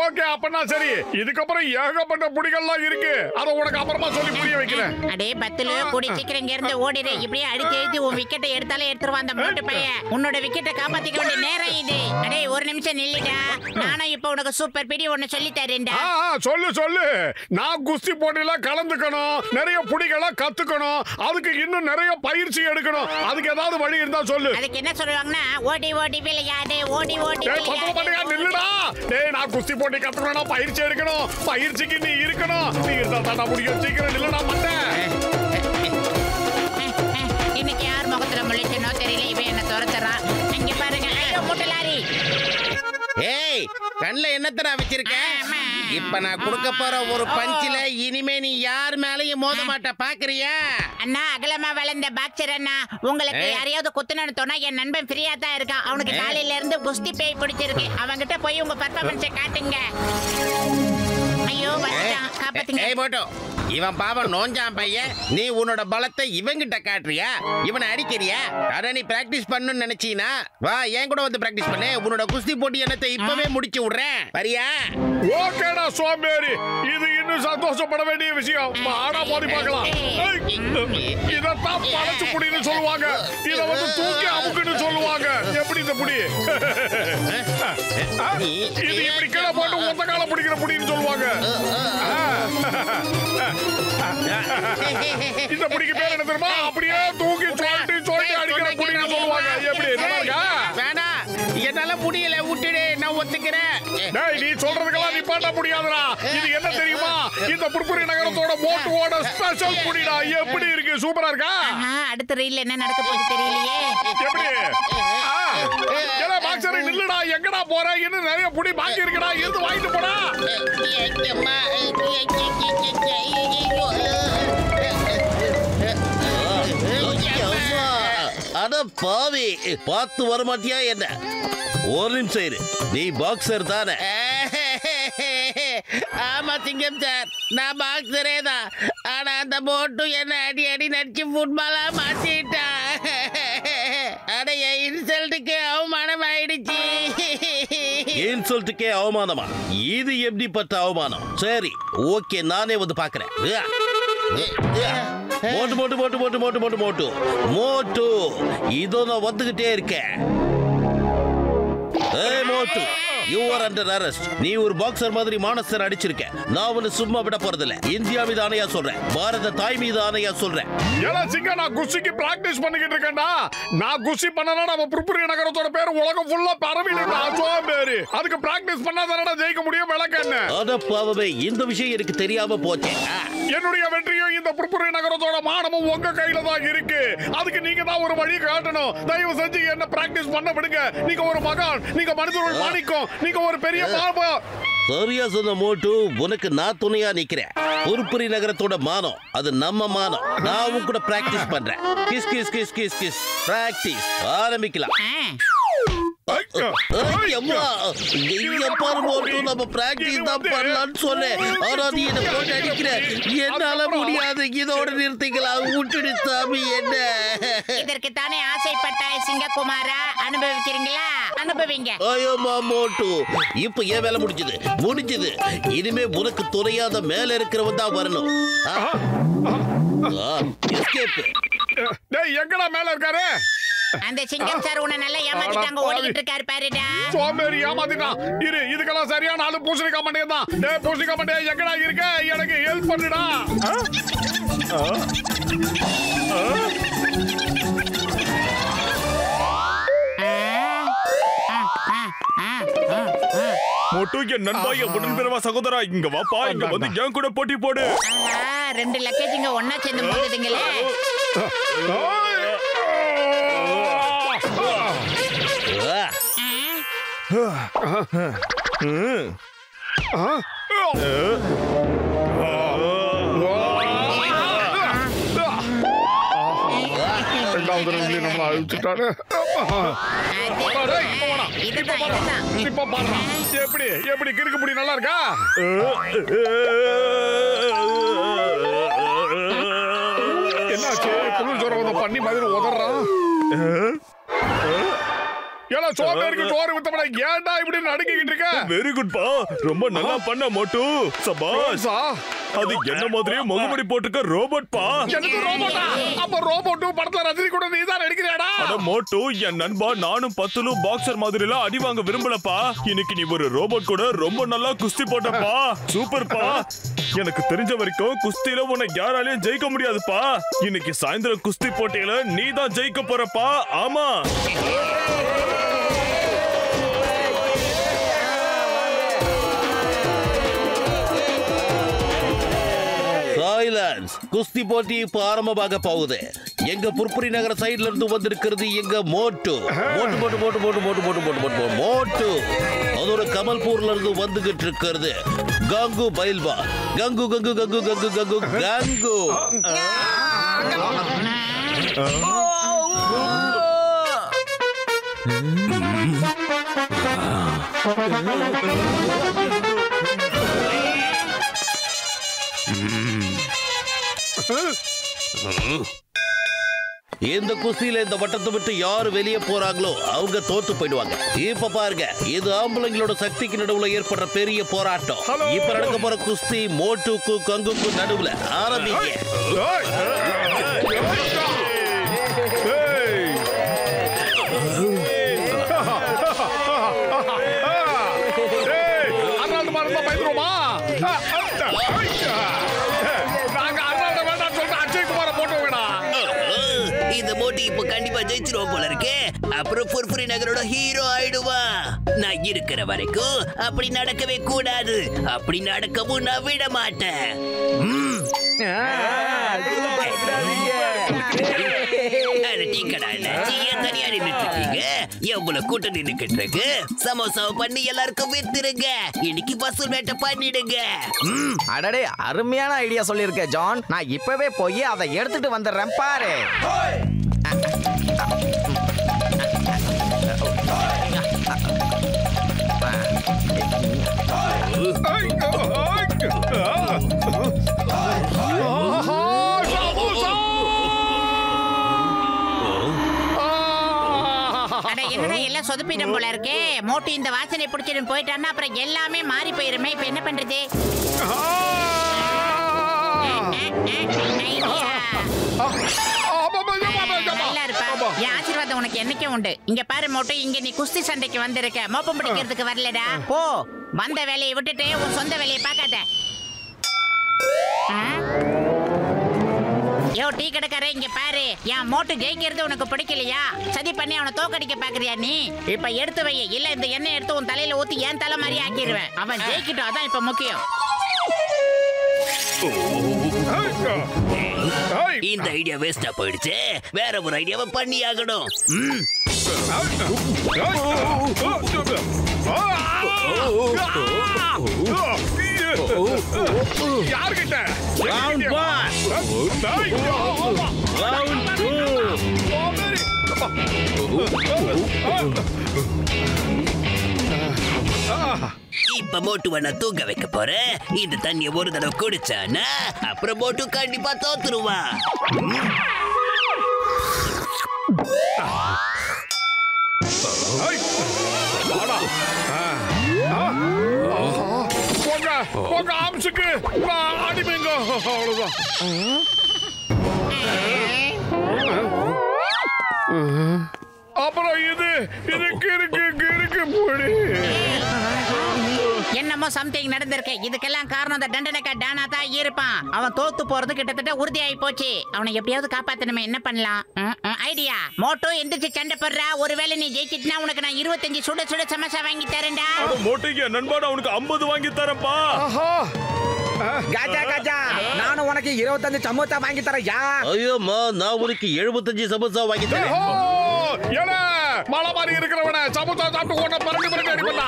ஓகே அப்பனா சரி. இதுக்கப்புறம் ஏகப்பட்ட புடிகள்லாம் இருக்கு. அத உனக்கு அப்புறமா சொல்லி புரிய வைக்கிறேன். அடே பத்துல கூடி சீக்கிரம் இங்க இருந்து ஓடிடு. இப்படியே அடிச்சு எழுதி உன் விக்கெட்டை எடுத்தாலே எடுத்துருவான் அந்த மோட்டு பையன். உன்னோட விக்கெட்டை காப்பாத்திக்க வேண்டிய நேரம் இது. அடே ஒரு நிமிஷம் நில்லுடா. நானும் இப்ப உனக்கு சூப்பர் பிடி ஒன்னு சொல்லி தரேன்டா. சொல்லு. நான் குஸ்தி போட்டியில கலந்துக்கணும். நிறைய புடிகளை கத்துக்கணும். அதுக்கு இன்னும் நிறைய பயிற்சி எடுக்கணும். அதுக்கு ஏதாவது வழி இருந்தா சொல்லு. அதுக்கு என்ன சொல்லுவாங்கன்னா ஓடி ஓடி விளையாடு. ஓடி ஓடி நில்லுடா. டேய் நான் குஸ்தி போட்டி கத்துக்கணும். பயிற்சி எடுக்கணும். பயிற்சிக்கு நீ இருக்கணும். நீ இருந்தா தாண்டா முடியும். சீக்கிரம் நில்லுடா மண்டை. இன்னைக்கு யார் முகத்துல முழிச்சனோ தெரியல. இவன் என்ன துரத்துறான். இங்க பாருங்க. ஐயோ மூட்டை லாரி. ஏய் கண்ணுல என்னத்தடா வச்சிருக்க? இப்ப நான் கொடுக்க போற ஒரு பஞ்சில இனிமே நீ யார் மேலயும் மோத மாட்ட பாக்குறியா? அண்ணா அகலமா வளர்ந்த பாக்ஸர் அண்ணா, உங்களுக்கு யாரையாவது குத்துனன்னு தோணா என் நண்பன் ஃப்ரீயா தான் இருக்கான். அவனுக்கு காலையில இருந்து குஸ்தி பேய் பிடிச்சிருக்கு. அவங்கிட்ட போய் உங்க பர்ஃபார்மன்ஸை காட்டுங்க. ஐயோ வந்துட்டான், காப்பாத்துங்க. ஏய் போட்டோ, இவன் பாவம் நோஞ்சான் பையன். நீ உன்னோட பலத்தை இவங்கிட்ட காட்டுறியா? இவனை அடிக்கிறியா? அட நீ பிராக்டிஸ் பண்ணணும்னு நினைச்சீனா வா என் கூட வந்து பிராக்டிஸ் பண்ணு. உன்னோட குஸ்தி போட்டி என்னத்தை இப்பவே முடிச்சு விடுறேன். வரியா? ஓகேடா சோம்பேறி. இது இன்னும் சந்தோஷப்பட வேண்டிய விஷயம். ஆனா மோதி பார்க்கலாம். இதத்தான் பழச்சு புடின்னு சொல்லுவாங்க. இத வந்து தூக்கி அமுக்குன்னு சொல்லுவாங்க. எப்படி இந்த புடி? இது இப்படி கீழே போட்டு ஒத்த கால பிடிக்கிற புடின்னு சொல்லுவாங்க. இந்த புடிக்கு பேர் என்ன தெரியுமா? அப்படியே தூக்கி சொல்லிட்டு அடிக்கிற புடின்னு சொல்லுவாங்க. எப்படி வேணா என்னால முடியல, விட்டுடு, நான் ஒத்துக்கிறேன். டேய் நீ சொல்றதுக்கெல்லாம் நிப்பாட்ட முடியாதுடா. இது என்ன தெரியுமா? இந்த புர்புரி நகரத்தோட மோட்டுவோட ஸ்பெஷல் புடிடா. எப்படி இருக்கு? சூப்பரா இருக்கா? அடுத்த ரீல்ல என்ன நடக்க போகுது தெரியலையே. எப்படி? ஏடா பாக்ஸர் நில்லுடா. எங்கடா போற? இன்னும் நிறைய புடி பாக்கி இருக்குடா. இருந்து வாங்கிட்டு போடா. அட பாவி, பார்த்து வரமாட்டியா என்ன? ஒரு நிமிஷம் இரு. நீ பாக்ஸர் தானே? ஆமா சிங்கம் சார், நான் பாக்ஸரே தான். ஆனா அந்த போட்டு என்ன அடி அடி நடிச்சு ஃபுட்பாலா மாத்திட்டா. அட இன்சல்ட்டுக்கு அவமானம் ஆயிடுச்சு. இன்சல்ட்டுக்கே அவமானமா? இது எப்படிப்பட்ட அவமானம்? சரி ஓகே, நானே வந்து பாக்குறேன். மோட்டு மோட்டு மோட்டு மோட்டு மோட்டு மோட்டு மோட்டு மோட்டு, இதோ நான் வந்துகிட்டே இருக்கேன். ஏய் மோட்டு, யூ ஆர் அண்டர் அரெஸ்ட். நீ ஒரு பாக்ஸர் மாதிரி மானஸ்தர் அடிச்சிருக்க. நான் உன்னை சும்மா விட போறதில்ல. இந்தியா மீது ஆணையா சொல்றேன், பாரத தாய் மீது ஆணையா சொல்றேன். ஏடா சிங்க, நான் குஸ்திக்கு பிராக்டிஸ் பண்ணிக்கிட்டு இருக்கேன்டா. நான் குஸ்தி பண்ணனா நம்ம புர்புரி நகரத்தோட பேர் உலகம் ஃபுல்லா பரவிடுடா. சோம்பேறி, அதுக்கு பிராக்டிஸ் பண்ணாதானடா ஜெயிக்க முடியும். விளக்கண்ணே, அட பாவமே, இந்த விஷயம் எனக்கு தெரியாம போச்சே. என்னுடைய வெற்றியும் இந்த புர்புரி நகரத்தோட மானமும் உங்க கையில தான் இருக்கு. அதுக்கு நீங்க தான் ஒரு வழி காட்டணும். தயவு செஞ்சு என்ன பிராக்டிஸ் பண்ண விடுங்க. நீங்க ஒரு மகான், நீங்க மனிதர்கள் மாணிக்கம், நீங்க ஒரு பெரிய பாபா. சரியா சொன்ன மோட்டு, உனக்கு நான் துணையா நிக்கிறேன். புர்புரி நகரத்தோட மானம் அது நம்ம மானம். நான் உன் கூட பிராக்டிஸ் பண்றேன். Kiss kiss kiss kiss kiss practice ஆரம்பிக்கலாம். நம்ம பிராக்டிஸ் தான் பண்ணலாம்னு சொன்னேன். ஆனா நீ என்ன போட்டு அடிக்கிற. என்னால முடியாது. இதோட நிறுத்திக்கலாம். விட்டுடு சாமி. என்ன இதற்கு தானே ஆசைப்பட்டாய் சிங்ககுமாரா? அனுபவிக்கிறீங்களா? அனுபவிங்க. ஐயோ மோட்டு, இப்ப ஏன் வேலை முடிஞ்சது? முடிஞ்சது. இனிமே உனக்கு துணையாத மேல இருக்கிறவன் தான் வரணும். எஸ்கேப். டேய் எங்கடா மேல இருக்காரு? அந்த சிங்கம் சார் உன்னை நல்லா ஏமாத்திட்டாங்க. ஓடிக்கிட்டு இருக்காரு பாருடா. சோம்பேறி ஏமாத்திட்டான். இரு, இதுக்கெல்லாம் சரியான ஆளு பூசணிக்கா மண்டே தான். டேய் பூசணிக்கா மண்டே, எங்கடா இருக்க? எனக்கு ஹெல்ப் பண்ணுடா. மோட்டு, என் நண்பா, என் உடன்பிறவா சகோதரா, இங்க வாப்பா. இங்க வந்து என் கூட போட்டி போடு. 2 லக்கேஜ்ங்க ஒண்ணா சேர்ந்து போகுதுங்களே. நம்மள அழிச்சுட்டாரு. இப்ப பாரு, எப்படி எப்படி கிறுக்கு முடி நல்லா இருக்கா? சோம்பேறிக்கு சோறு வித்தவன ஏன்டா இப்படி நடுங்கிட்டு இருக்க? வெரி குட் பா, ரொம்ப நல்லா பண்ண மோட்டு. சபாஷ். அது என்ன மாதிரியே முகமுடி போட்டுக்க ரோபோட் பா. எனக்கு ரோபோட்டா? அப்ப ரோபோட் படத்துல ரஜினி கூட நீ தான் நடிக்கிறியாடா? அட மோட்டு, என் நண்பா, நானும் பத்துலு பாக்ஸர் மாதிரி எல்லாம் அடி வாங்க விரும்பலப்பா. இன்னைக்கு நீ ஒரு ரோபோட் கூட ரொம்ப நல்லா குஸ்தி போட்டப்பா. சூப்பர் பா. எனக்கு தெரிஞ்ச வரைக்கும் குஸ்தியில உன்னை யாராலையும் ஜெயிக்க முடியாதுப்பா. இன்னைக்கு சாயந்தரம் குஸ்தி போட்டியில நீ தான் ஜெயிக்க போறப்பா. ஆமா. சைலன்ஸ். குஸ்தி போட்டி இப்ப ஆரம்பமாக போகுது. எங்க புர்புரி நகர சைடுல இருந்து வந்திருக்கிறது எங்க மோட்டு. மோட்டு மோட்டு மோட்டு மோட்டு மோட்டு மோட்டு மோட்டு மோட்டு மோட்டு. அதோட கமல்பூர்ல இருந்து வந்துகிட்டு இருக்கிறது கங்கு பைல்வா. கங்கு கங்கு கங்கு கங்கு கங்கு கங்கு. இந்த குஸ்தியில இந்த வட்டத்தை விட்டு யாரு வெளியே போறாங்களோ அவங்க தோத்து போயிடுவாங்க. இப்ப பாருங்க, இது ஆம்பளைங்களோட சக்திக்கு நடுவுல ஏற்படுற பெரிய போராட்டம். இப்ப நடக்க போற குஸ்தி மோட்டுக்கு கங்குக்கு நடுவுல ஆரம்பிங்க. இந்த மோட்டி இப்ப கண்டிப்பா ஜெயிச்சிருவோம் போல இருக்கு. அப்புறம் புர்புரி நகரோட ஹீரோ ஆயிடுவா. நான் இருக்கிற வரைக்கும் அப்படி நடக்கவே கூடாது. அப்படி நடக்கவும் நான் விட மாட்டேன். எவ்வளவு கூட்டம் நின்னுக்கிட்டு இருக்கு. சமோசாவை பண்ணி எல்லாருக்கும் வித்துருங்க. இன்னைக்கு வசூல் வேட்டை பண்ணிடுங்க. அடடே, அருமையான ஐடியா சொல்லியிருக்க ஜான். நான் இப்பவே போய் அதை எடுத்துட்டு வந்துடுறேன் பாரு. என்னடா எல்லாம் சொதப்பிடும் போல இருக்கே. மோட்டு இந்த வாசனை பிடிச்சிடும் போயிட்டான்னா அப்புறம் எல்லாமே மாறி போயிருமே. இப்ப என்ன பண்றது? நல்லா இருப்பா. என் ஆசீர்வாதம் உனக்கு என்னைக்கும் உண்டு. இங்க பாரு மோட்டு, இங்க நீ குஸ்தி சண்டைக்கு வந்திருக்க, மோப்பம் பிடிக்கிறதுக்கு வரலடா. போ, வந்த வேலையை விட்டுட்டு உன் சொந்த வேலையை பார்க்காத. யோ டீ கடைக்கார, இங்க பாரு. என் மோட்டு ஜெயிக்கிறது உனக்கு பிடிக்கலையா? சதி பண்ணி அவனை தோக்கடிக்க பாக்குறியா நீ? இப்ப எடுத்து வை, இல்ல இந்த எண்ணெய் எடுத்து உன் தலையில ஊத்தி என் தலை மாதிரி ஆக்கிடுவேன். அவன் ஜெயிக்கிட்டோம், அதான் இப்ப முக்கியம். இந்த ஐடியா வேஸ்டா போயிடுச்சு. வேற ஒரு ஐடியாவை பண்ணி ஆகணும். யார்கிட்ட? Round 1 round 2. இப்ப மோட்டுவை நான் தூங்க வைக்க போறேன். இந்த தண்ணிய ஒரு தடவை குடிச்சானா அப்புறம் மோட்டு கண்டிப்பா தோத்துருவா. போங்க ஆம்சுக்கு அடிமைங்க. அவ்வளவுதான். அப்புறம் இது இருக்கு போடி. என்னமோ சம்திங் நடந்திருக்கு. இதுக்கெல்லாம் காரணம் அந்த தண்டனைக்கா டானா தான் இருப்பான். அவன் தோத்து போறது கிட்டத்தட்ட உறுதியாகி போச்சு. அவனை எப்படியாவது காப்பாத்தணுமே. என்ன பண்ணலாம்? ஐடியா. மோட்டோ எந்திரிச்சு சண்டை போடுறா. ஒருவேளை நீ ஜெயிச்சிட்டுனா உனக்கு நான் 25 சுட சுட சமோசா வாங்கி தரேன்டா. மோட்டிக்கு நண்பா, உனக்கு 50 வாங்கி தரேன்ப்பா. காஜா காஜா, நானும் உனக்கு 25 சமோசா வாங்கி தரையா. ஐயோமா, நான் உனக்கு 75 சமோசா வாங்கி தரேன். மலை மாதிரி இருக்கிறவன சமோசா சாப்பிட்டு ஓட்ட பரண்டு அடி பண்ணா.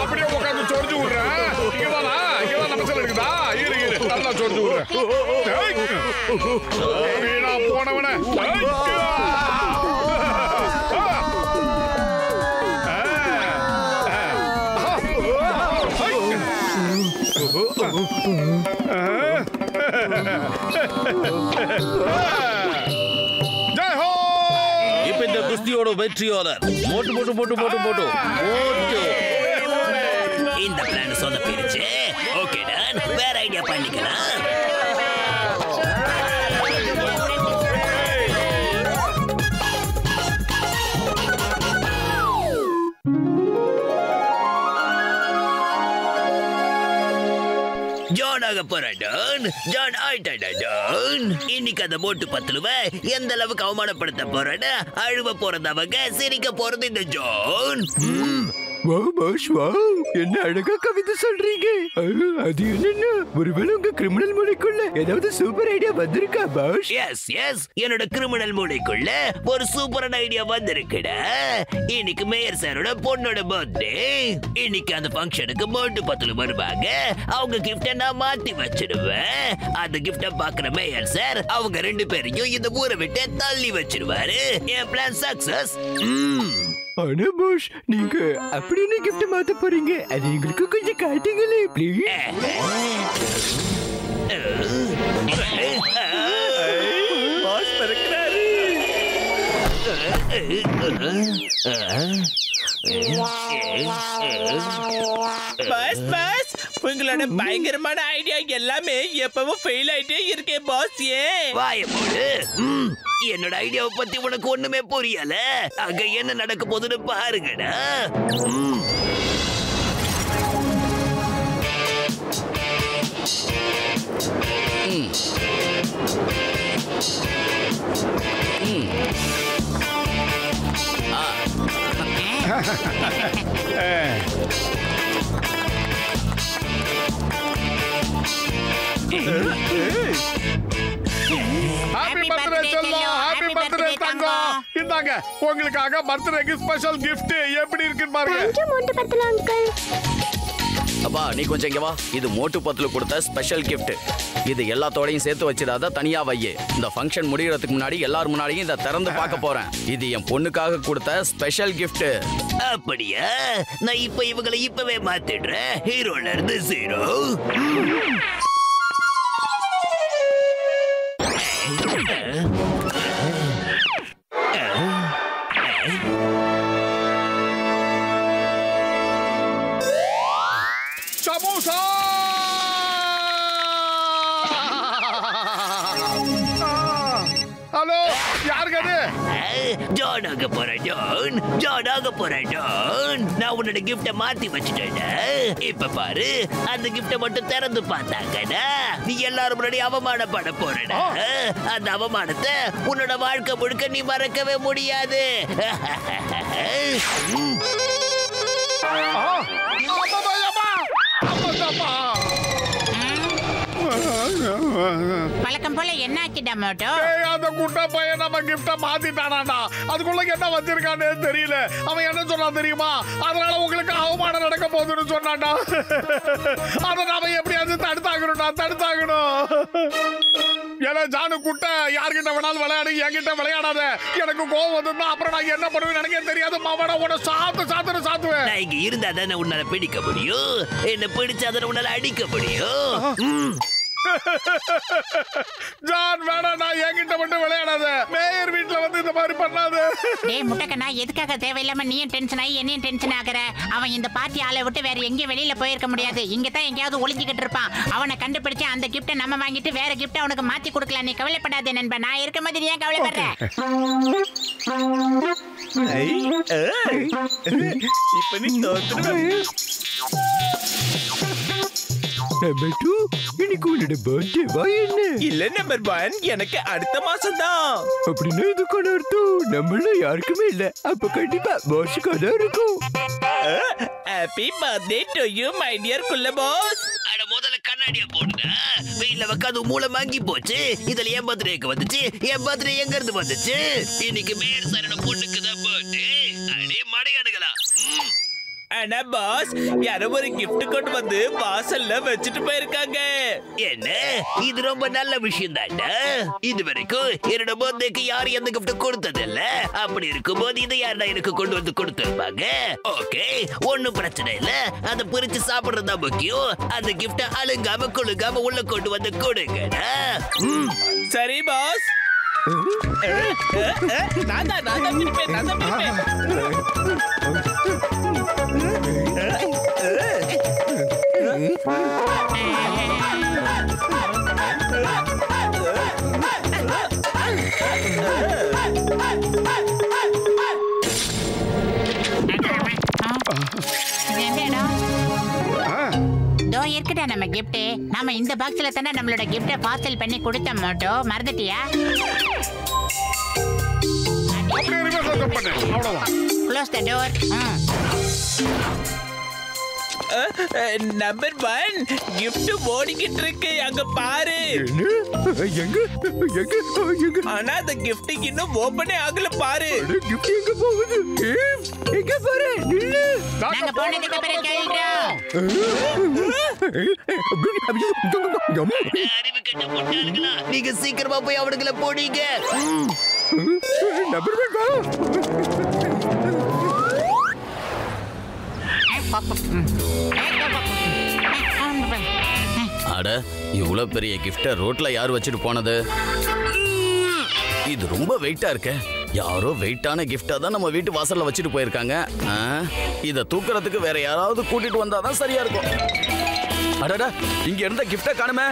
அப்படியே உட்காந்து சொரிஞ்சு விடுறேன். இங்கதான் நம்ம செல் இருக்குதா? இரு நல்லா சொரிஞ்சு விடுறேன். போனவன பர்த்டேயோட வெற்றியாளர் மோட்டு மோட்டு மோட்டு மோட்டு மோட்டு மோட்டு. இந்த பிளான் சொன்ன பிரிச்சு ஓகே டன், வேற ஐடியா பண்ணிக்கலாம். ஜான் ஆக போறான், ஜான் ஆயிட்டான். இன்னைக்கு அந்த மோட்டு பத்துலுவ எந்த அளவுக்கு அவமானப்படுத்த போறேன்னு அழுவ போறதவங்க, சிரிக்க போறது இந்த ஜான். வாவ் பாஸ் வாவ், என்ன அழகா கவிதை சொல்றீங்க. அது என்னன்னா, ஒருவேளை உங்க கிரிமினல் மூளைக்குள்ள ஏதாவது சூப்பர் ஐடியா வந்திருக்கா பாஸ்? எஸ் எஸ், என்னோட கிரிமினல் மூளைக்குள்ள ஒரு சூப்பரான ஐடியா வந்திருக்குடா. இன்னைக்கு மேயர் சாரோட பொண்ணோட பர்த்டே. இன்னைக்கு அந்த ஃபங்க்ஷனுக்கு மோட்டு பத்துல வருவாங்க. அவங்க கிஃப்ட நான் மாத்தி வச்சிடுவேன். அந்த கிஃப்ட பாக்குற மேயர் சார் அவங்க ரெண்டு பேரையும் இந்த ஊரை விட்டு தள்ளி வச்சிருவாரு. என் பிளான் சக்சஸ். ஆனா பாஸ், நீங்க அப்படி என்ன கிஃப்ட் மாத்த போறீங்க? அது எங்களுக்கு கொஞ்சம் காட்டுங்களே ப்ளீஸ். பாஸ் பறக்குறாரு. பாஸ் பாஸ், உங்களோட பயங்கரமான ஐடியா எல்லாமே எப்பவும் ஃபெயில் ஆயிட்டே இருக்கே பாஸ். வாய போடு. என்னோட ஐடியாவை பத்தி உனக்கு ஒண்ணுமே புரியல. அங்க என்ன நடக்க போகுதுன்னு பாருங்கடா. ஹாப்பி பர்த்டே செல்லம், ஹாப்பி பர்த்டே தங்கம். இந்தாங்க உங்களுக்காக பர்த்டேக்கு ஸ்பெஷல் கிஃப்ட். எப்படி இருக்குன்னு பாருங்க. தேங்க்யூ மோட்டு பத்தல அங்கிள். அப்பா நீ கொஞ்சம் இங்க வா. இது மோட்டு பத்துல கொடுத்த ஸ்பெஷல் கிஃப்ட். இது எல்லாத்தோடையும் சேர்த்து வச்சிடாத, தனியா வையே. இந்த ஃபங்க்ஷன் முடியறதுக்கு முன்னாடி எல்லாரும் முன்னாடியும் இதை திறந்து பார்க்க போறேன். இது என் பொண்ணுக்காக கொடுத்த ஸ்பெஷல் கிஃப்ட். அப்படியா? நான் இப்ப இவங்களை இப்பவே மாத்திடுறேன். ஹீரோல இருந்து ஜீரோ. சமோசா. ஹலோ, யாருக்கு அது? ஜான் ஆக போறேன் ஜான், ஜான் ஆக போறேன் ஜான். நான் உன்னோட கிஃப்ட மாத்தி வச்சுட்டேன். இப்ப பாரு, அந்த கிஃப்ட மட்டும் திறந்து பார்த்தாங்கடா நீ எல்லாரும் முன்னாடி அவமானப்பட போறடா. அந்த அவமானத்தை உன்னோட வாழ்க்கை முழுக்க நீ மறக்கவே முடியாது. வழக்கம் போல என்ன ஆச்சுடா மோட்டோ? அந்த குட்டா பையன் நம்ம கிஃப்ட மாத்திட்டானாடா. அதுக்குள்ள என்ன வச்சிருக்கானே தெரியல. அவன் என்ன சொன்னான் தெரியுமா? அதனால உங்களுக்கு அவமானம் நடக்க போகுதுன்னு சொன்னான்டா. அதை நாம எப்படியாவது தடுத்தாகணும்டா, தடுத்தாகணும். ஏன்னா ஜானு குட்ட யார்கிட்ட வேணாலும் விளையாடு, என்கிட்ட விளையாடாத. எனக்கு கோவம் வந்ததுன்னா அப்புறம் நான் என்ன பண்ணுவேன் எனக்கே தெரியாது. மாவன உன சாத்துவேன். நான் இங்க இருந்தா தானே உன்னால பிடிக்க முடியும். என்ன பிடிச்சாதானே உன்னால அடிக்க முடியும். ஜான் வேணாம், நான் என்கிட்ட மட்டும் விளையாடாத. மேயர் வீட்டுல வந்து இந்த மாதிரி பண்ணாத. டேய் முட்டக்கண்ணா, எதுக்காக தேவையில்லாம நீயும் டென்ஷன் ஆகி என்னையும் டென்ஷன் ஆகுற? அவன் இந்த பார்ட்டி ஆளை விட்டு வேற எங்கேயும் வெளியில போயிருக்க முடியாது. இங்க தான் எங்கேயாவது ஒளிஞ்சுக்கிட்டு இருப்பான். அவனை கண்டுபிடிச்சு அந்த கிஃப்ட்டை நம்ம வாங்கிட்டு வேற கிஃப்ட்டை அவனுக்கு மாத்தி கொடுக்கலாம். நீ கவலைப்படாதே நண்பன், நான் இருக்க மாதிரி ஏன் கவலைப்படுற? இப்ப நீ தோத்துடுவ. நம்பர் 2, இன்னைக்கு உன்னோட பர்த்டேவா என்ன? இல்ல நம்பர் 1, எனக்கு அடுத்த மாசம் தான். அப்படின்னா இதுக்கான அர்த்தம் நம்மள யாருக்குமே இல்ல. அப்ப கண்டிப்பா பாஸுக்கு தான் இருக்கும். Happy birthday to you my dear குள்ள பாஸ். அட முதல்ல கண்ணாடியா போடுடா. வெயில்ல வைக்காது மூளை வாங்கி போச்சு. இதுல என் பர்த்டேக்கு வந்துச்சு. என் பர்த்டே எங்க இருந்து வந்துச்சு? இன்னைக்கு மேயர் சாரோட பொண்ணுக்கு தான் பர்த்டே. அடே மடையானுங்களா. ஆனா பாஸ், யாரோ ஒரு கிஃப்ட் கொண்டு வந்து வாசல்ல வச்சுட்டு போயிருக்காங்க. என்ன? இது ரொம்ப நல்ல விஷயம் தான்டா. இது வரைக்கும் என்னோட பர்த்டேக்கு யாரும் எந்த கிஃப்ட் கொடுத்ததில்ல. அப்படி இருக்கும்போது இதை யாரா எனக்கு கொண்டு வந்து கொடுத்திருப்பாங்க. ஓகே, ஒன்னும் பிரச்சனை இல்ல. அதை பிரிச்சு சாப்பிடுறதா முக்கியம். அந்த கிஃப்ட அழுங்காம குழுங்காம உள்ள கொண்டு வந்து கொடுங்கடா. சரி பாஸ். நான் தான் பிடிப்பேன். இருக்கடா நம்ம கிஃப்ட். நாம இந்த பாக்ஸ்ல தானே நம்மளோட கிஃப்ட பார்சல் பண்ணி கொடுத்த மாட்டோம். மறந்துட்டியா? Close the door. Number 1 gift ஓடிக்கிட்டு இருக்கு. அங்க பாரு. எங்க ஆனா அந்த gift இன்னும் ஓபனே ஆகல பாரு. gift எங்க போகுது? எங்க பாரு. நில்லு. நாங்க போனதுக்கு அப்புறம் கேளுடா. அறிவு கெட்ட முட்டாள்களா, நீங்க சீக்கிரமா போய் அவனுங்களை போடுங்க. நம்பர் 1 அட, இவ்வளவு பெரிய கிஃப்ட ரோட்ல யார் வச்சுட்டு போனது? இது ரொம்ப வெயிட்டா இருக்கே. யாரோ வெயிட்டான கிஃப்டா தான் நம்ம வீட்டு வாசல்ல வச்சுட்டு போயிருக்காங்க. இத தூக்குறதுக்கு வேற யாராவது கூட்டிட்டு வந்தாதான் சரியா இருக்கும். அடடா, இங்க இருந்த கிஃப்ட காணுமே.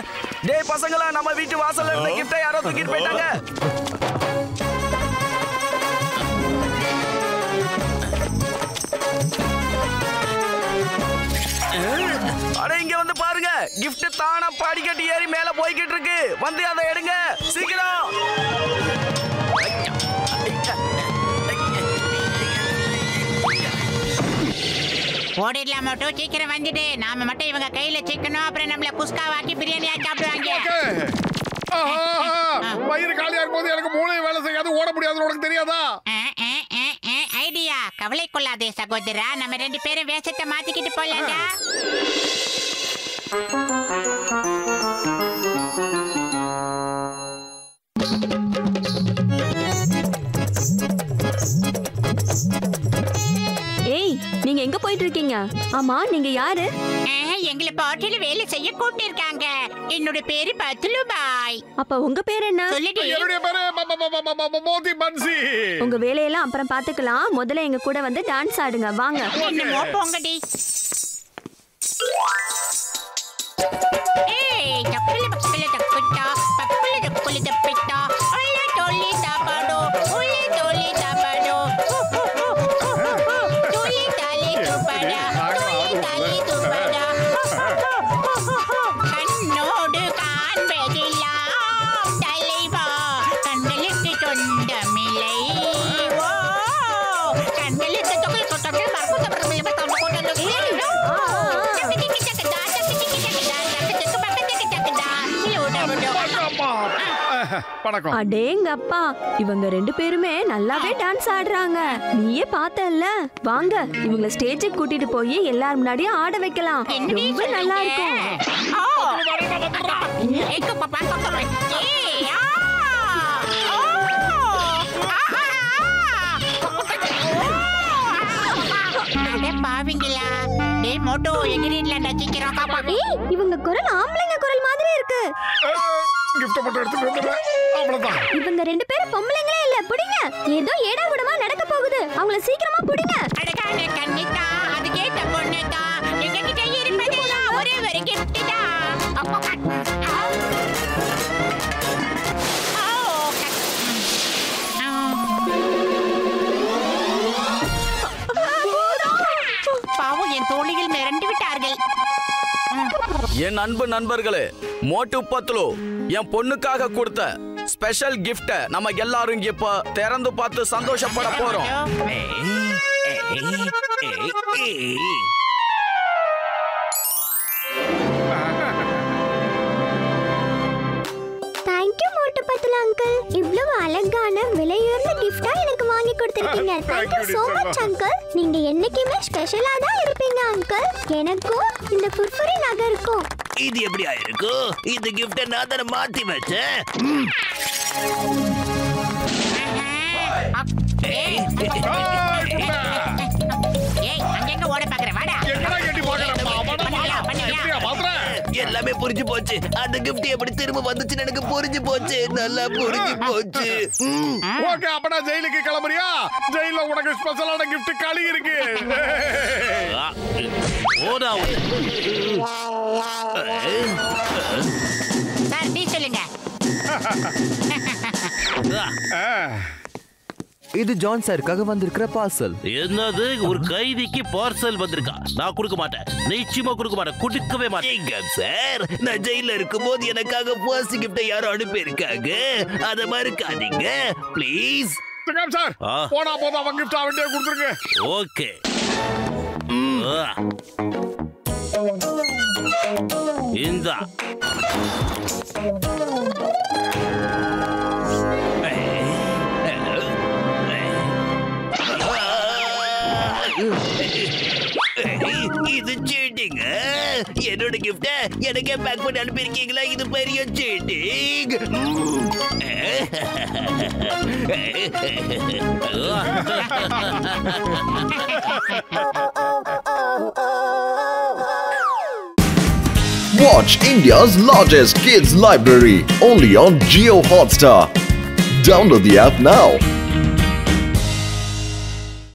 டேய் பசங்களா, நம்ம வீட்டு வாசல்ல இருந்த கிஃப்ட யாரோ தூக்கிட்டு போயிட்டாங்க. அட, இங்க வந்து பாருங்க. கிஃப்ட் தானா படிக்கட்டு ஏறி மேல போய்கிட்டு இருக்கு. வந்து அதை எடுங்க சீக்கிரம். ஓடிடலாம் மட்டும், சீக்கிரம் வந்துட்டு. நாம மட்டும் இவங்க கையில சிக்கனும் அப்புறம் நம்மள குஸ்கா வாக்கி பிரியாணியா சாப்பிடுவாங்க. வயிறு காலியா இருக்கும்போது எனக்கு மூளை வேலை செய்யாது, ஓட முடியாது. உனக்கு தெரியாதா? ஐடியா. கவலை கொள்ளாதே சகோதரா, நம்ம 2 பேரும் வேஷத்தை மாத்திக்கிட்டு போலாம்டா. ஏய், நீங்க எங்க போயிட்டு இருக்கீங்க? ஆமா, நீங்க யாரு? எங்களை பாட்டில வேலை செய்ய கூப்பிட்டிருக்காங்க. என்னோட பேரு பத்லுபாய். அப்ப உங்க பேர் என்ன? சொல்லுடி. என்னுடைய பேரு மோதி பன்சி. உங்க வேலையெல்லாம் அப்புறம் பாத்துக்கலாம். முதல்ல எங்க கூட வந்து டான்ஸ் ஆடுங்க. வாங்க. என்னமோ போங்கடி. ஏய், தப்புல பக்கல தப்பிட்டா, பக்கல தப்புல தப்பிட்டா. ஒல்லே டோலி தாபாடோ, ஒல்லே டோலி தாபாடோ. டோலி தாலி துபடா, டோலி தாலி துபடா. கண்ணோடு காண்பதெல்லாம் தலைவா, கண்களுக்கு தொண்டமில்லை. ஓ, கண்களுக்கு தொகை தொகை மறந்து பிரமிழ பக்கம் போட்டோ. அடேங்கப்பா, இவங்க 2 பேருமே நல்லாவே டான்ஸ் ஆடுறாங்க. நீயே பார்த்தல்ல. வாங்க, இவங்கள ஸ்டேஜுக்கு கூட்டிட்டு போய் எல்லார் முன்னாடியும் ஆட வைக்கலாம். ரொம்ப நல்லா இருக்கும். பாவிங்களா, டேய் மோட்டோ, எகிரிடலடா சீக்கிரம் காப்பா. இவங்க குரல் ஆம்பளைங்க குரல் மாதிரி இருக்கு. கிஃப்ட் மட்டும் எடுத்து வந்துறேன். அவ்வளவுதான். இவங்க 2 பேரும் பொம்பளைங்களே இல்ல. புடிங்க. ஏதோ ஏடா கூடமா நடக்க போகுது. அவங்கள சீக்கிரமா புடிங்க. அடகானே கண்ணிதா, அது கேட்ட பொண்ணுதா. எங்க கிட்ட இருப்பதெல்லாம் ஒரே ஒரு gift தான். பாவம், என் தோழிகள் மிரண்டு விட்டார்கள். என் அன்பு நண்பர்களே, மோட்டு பத்லு என் பொண்ணுக்காக கொடுத்த ஸ்பெஷல் கிஃப்ட நம்ம எல்லாரும் இப்ப திறந்து பார்த்து சந்தோஷப்பட போறோம். தேங்க்யூ மோட்டு பத்லு அங்கிள். இவ்வளவு அழகான விலையுயர்ந்த கிஃப்டா எனக்கு வாங்கி கொடுத்திருக்கீங்க. Thank you so much uncle. நீங்க என்னைக்குமே ஸ்பெஷலா தான் இருப்பீங்க அங்கிள். எனக்கும் இந்த ஃபுர்ஃபுரி நகருக்கும். இது எப்படி ஆயிருக்கு? இந்த கிஃப்ட நான் தான மாத்தி வச்சேன். ஏய், அங்கங்க ஓட பாக்குற. வாடா. என்னடா கேட்டி பாக்குறேன். பண்ணியா? எப்படியா பாக்குறேன்? எல்லாமே புரிஞ்சு போச்சு. அந்த gift எப்படி திரும்ப வந்துச்சுன்னு எனக்கு புரிஞ்சு போச்சு. நல்லா புரிஞ்சு போச்சு. ஓகே, அப்ப நான் ஜெயிலுக்கு கிளம்புறியா? ஜெயில உனக்கு ஸ்பெஷலான gift களி இருக்கு. ஓடா. சார் டீ சொல்லுங்க. இது ஜான் சாருக்காக வந்திருக்கிற பார்சல். என்னது, ஒரு கைதிக்கு பார்சல் வந்திருக்கா? நான் கொடுக்க மாட்டேன், நிச்சயமா கொடுக்க மாட்டேன், கொடுக்கவே மாட்டேன். சார், நான் ஜெயில இருக்கும்போது எனக்காக ஃபர்ஸ்ட் கிஃப்ட் யாரும் அனுப்பி இருக்காங்க. அத மறக்காதீங்க ப்ளீஸ். சிங்கம் சார், போனா போது அவன் கிஃப்ட் அவன்டே கொடுத்துருங்க. ஓகே. இந்தா. இது சீட்டிங். என்னோட கிஃப்ட எனக்கே பேக் பண்ணி அனுப்பியிருக்கீங்களா? இது பெரிய seating. Watch India's largest kids library only on Jio Hotstar. Download the app now.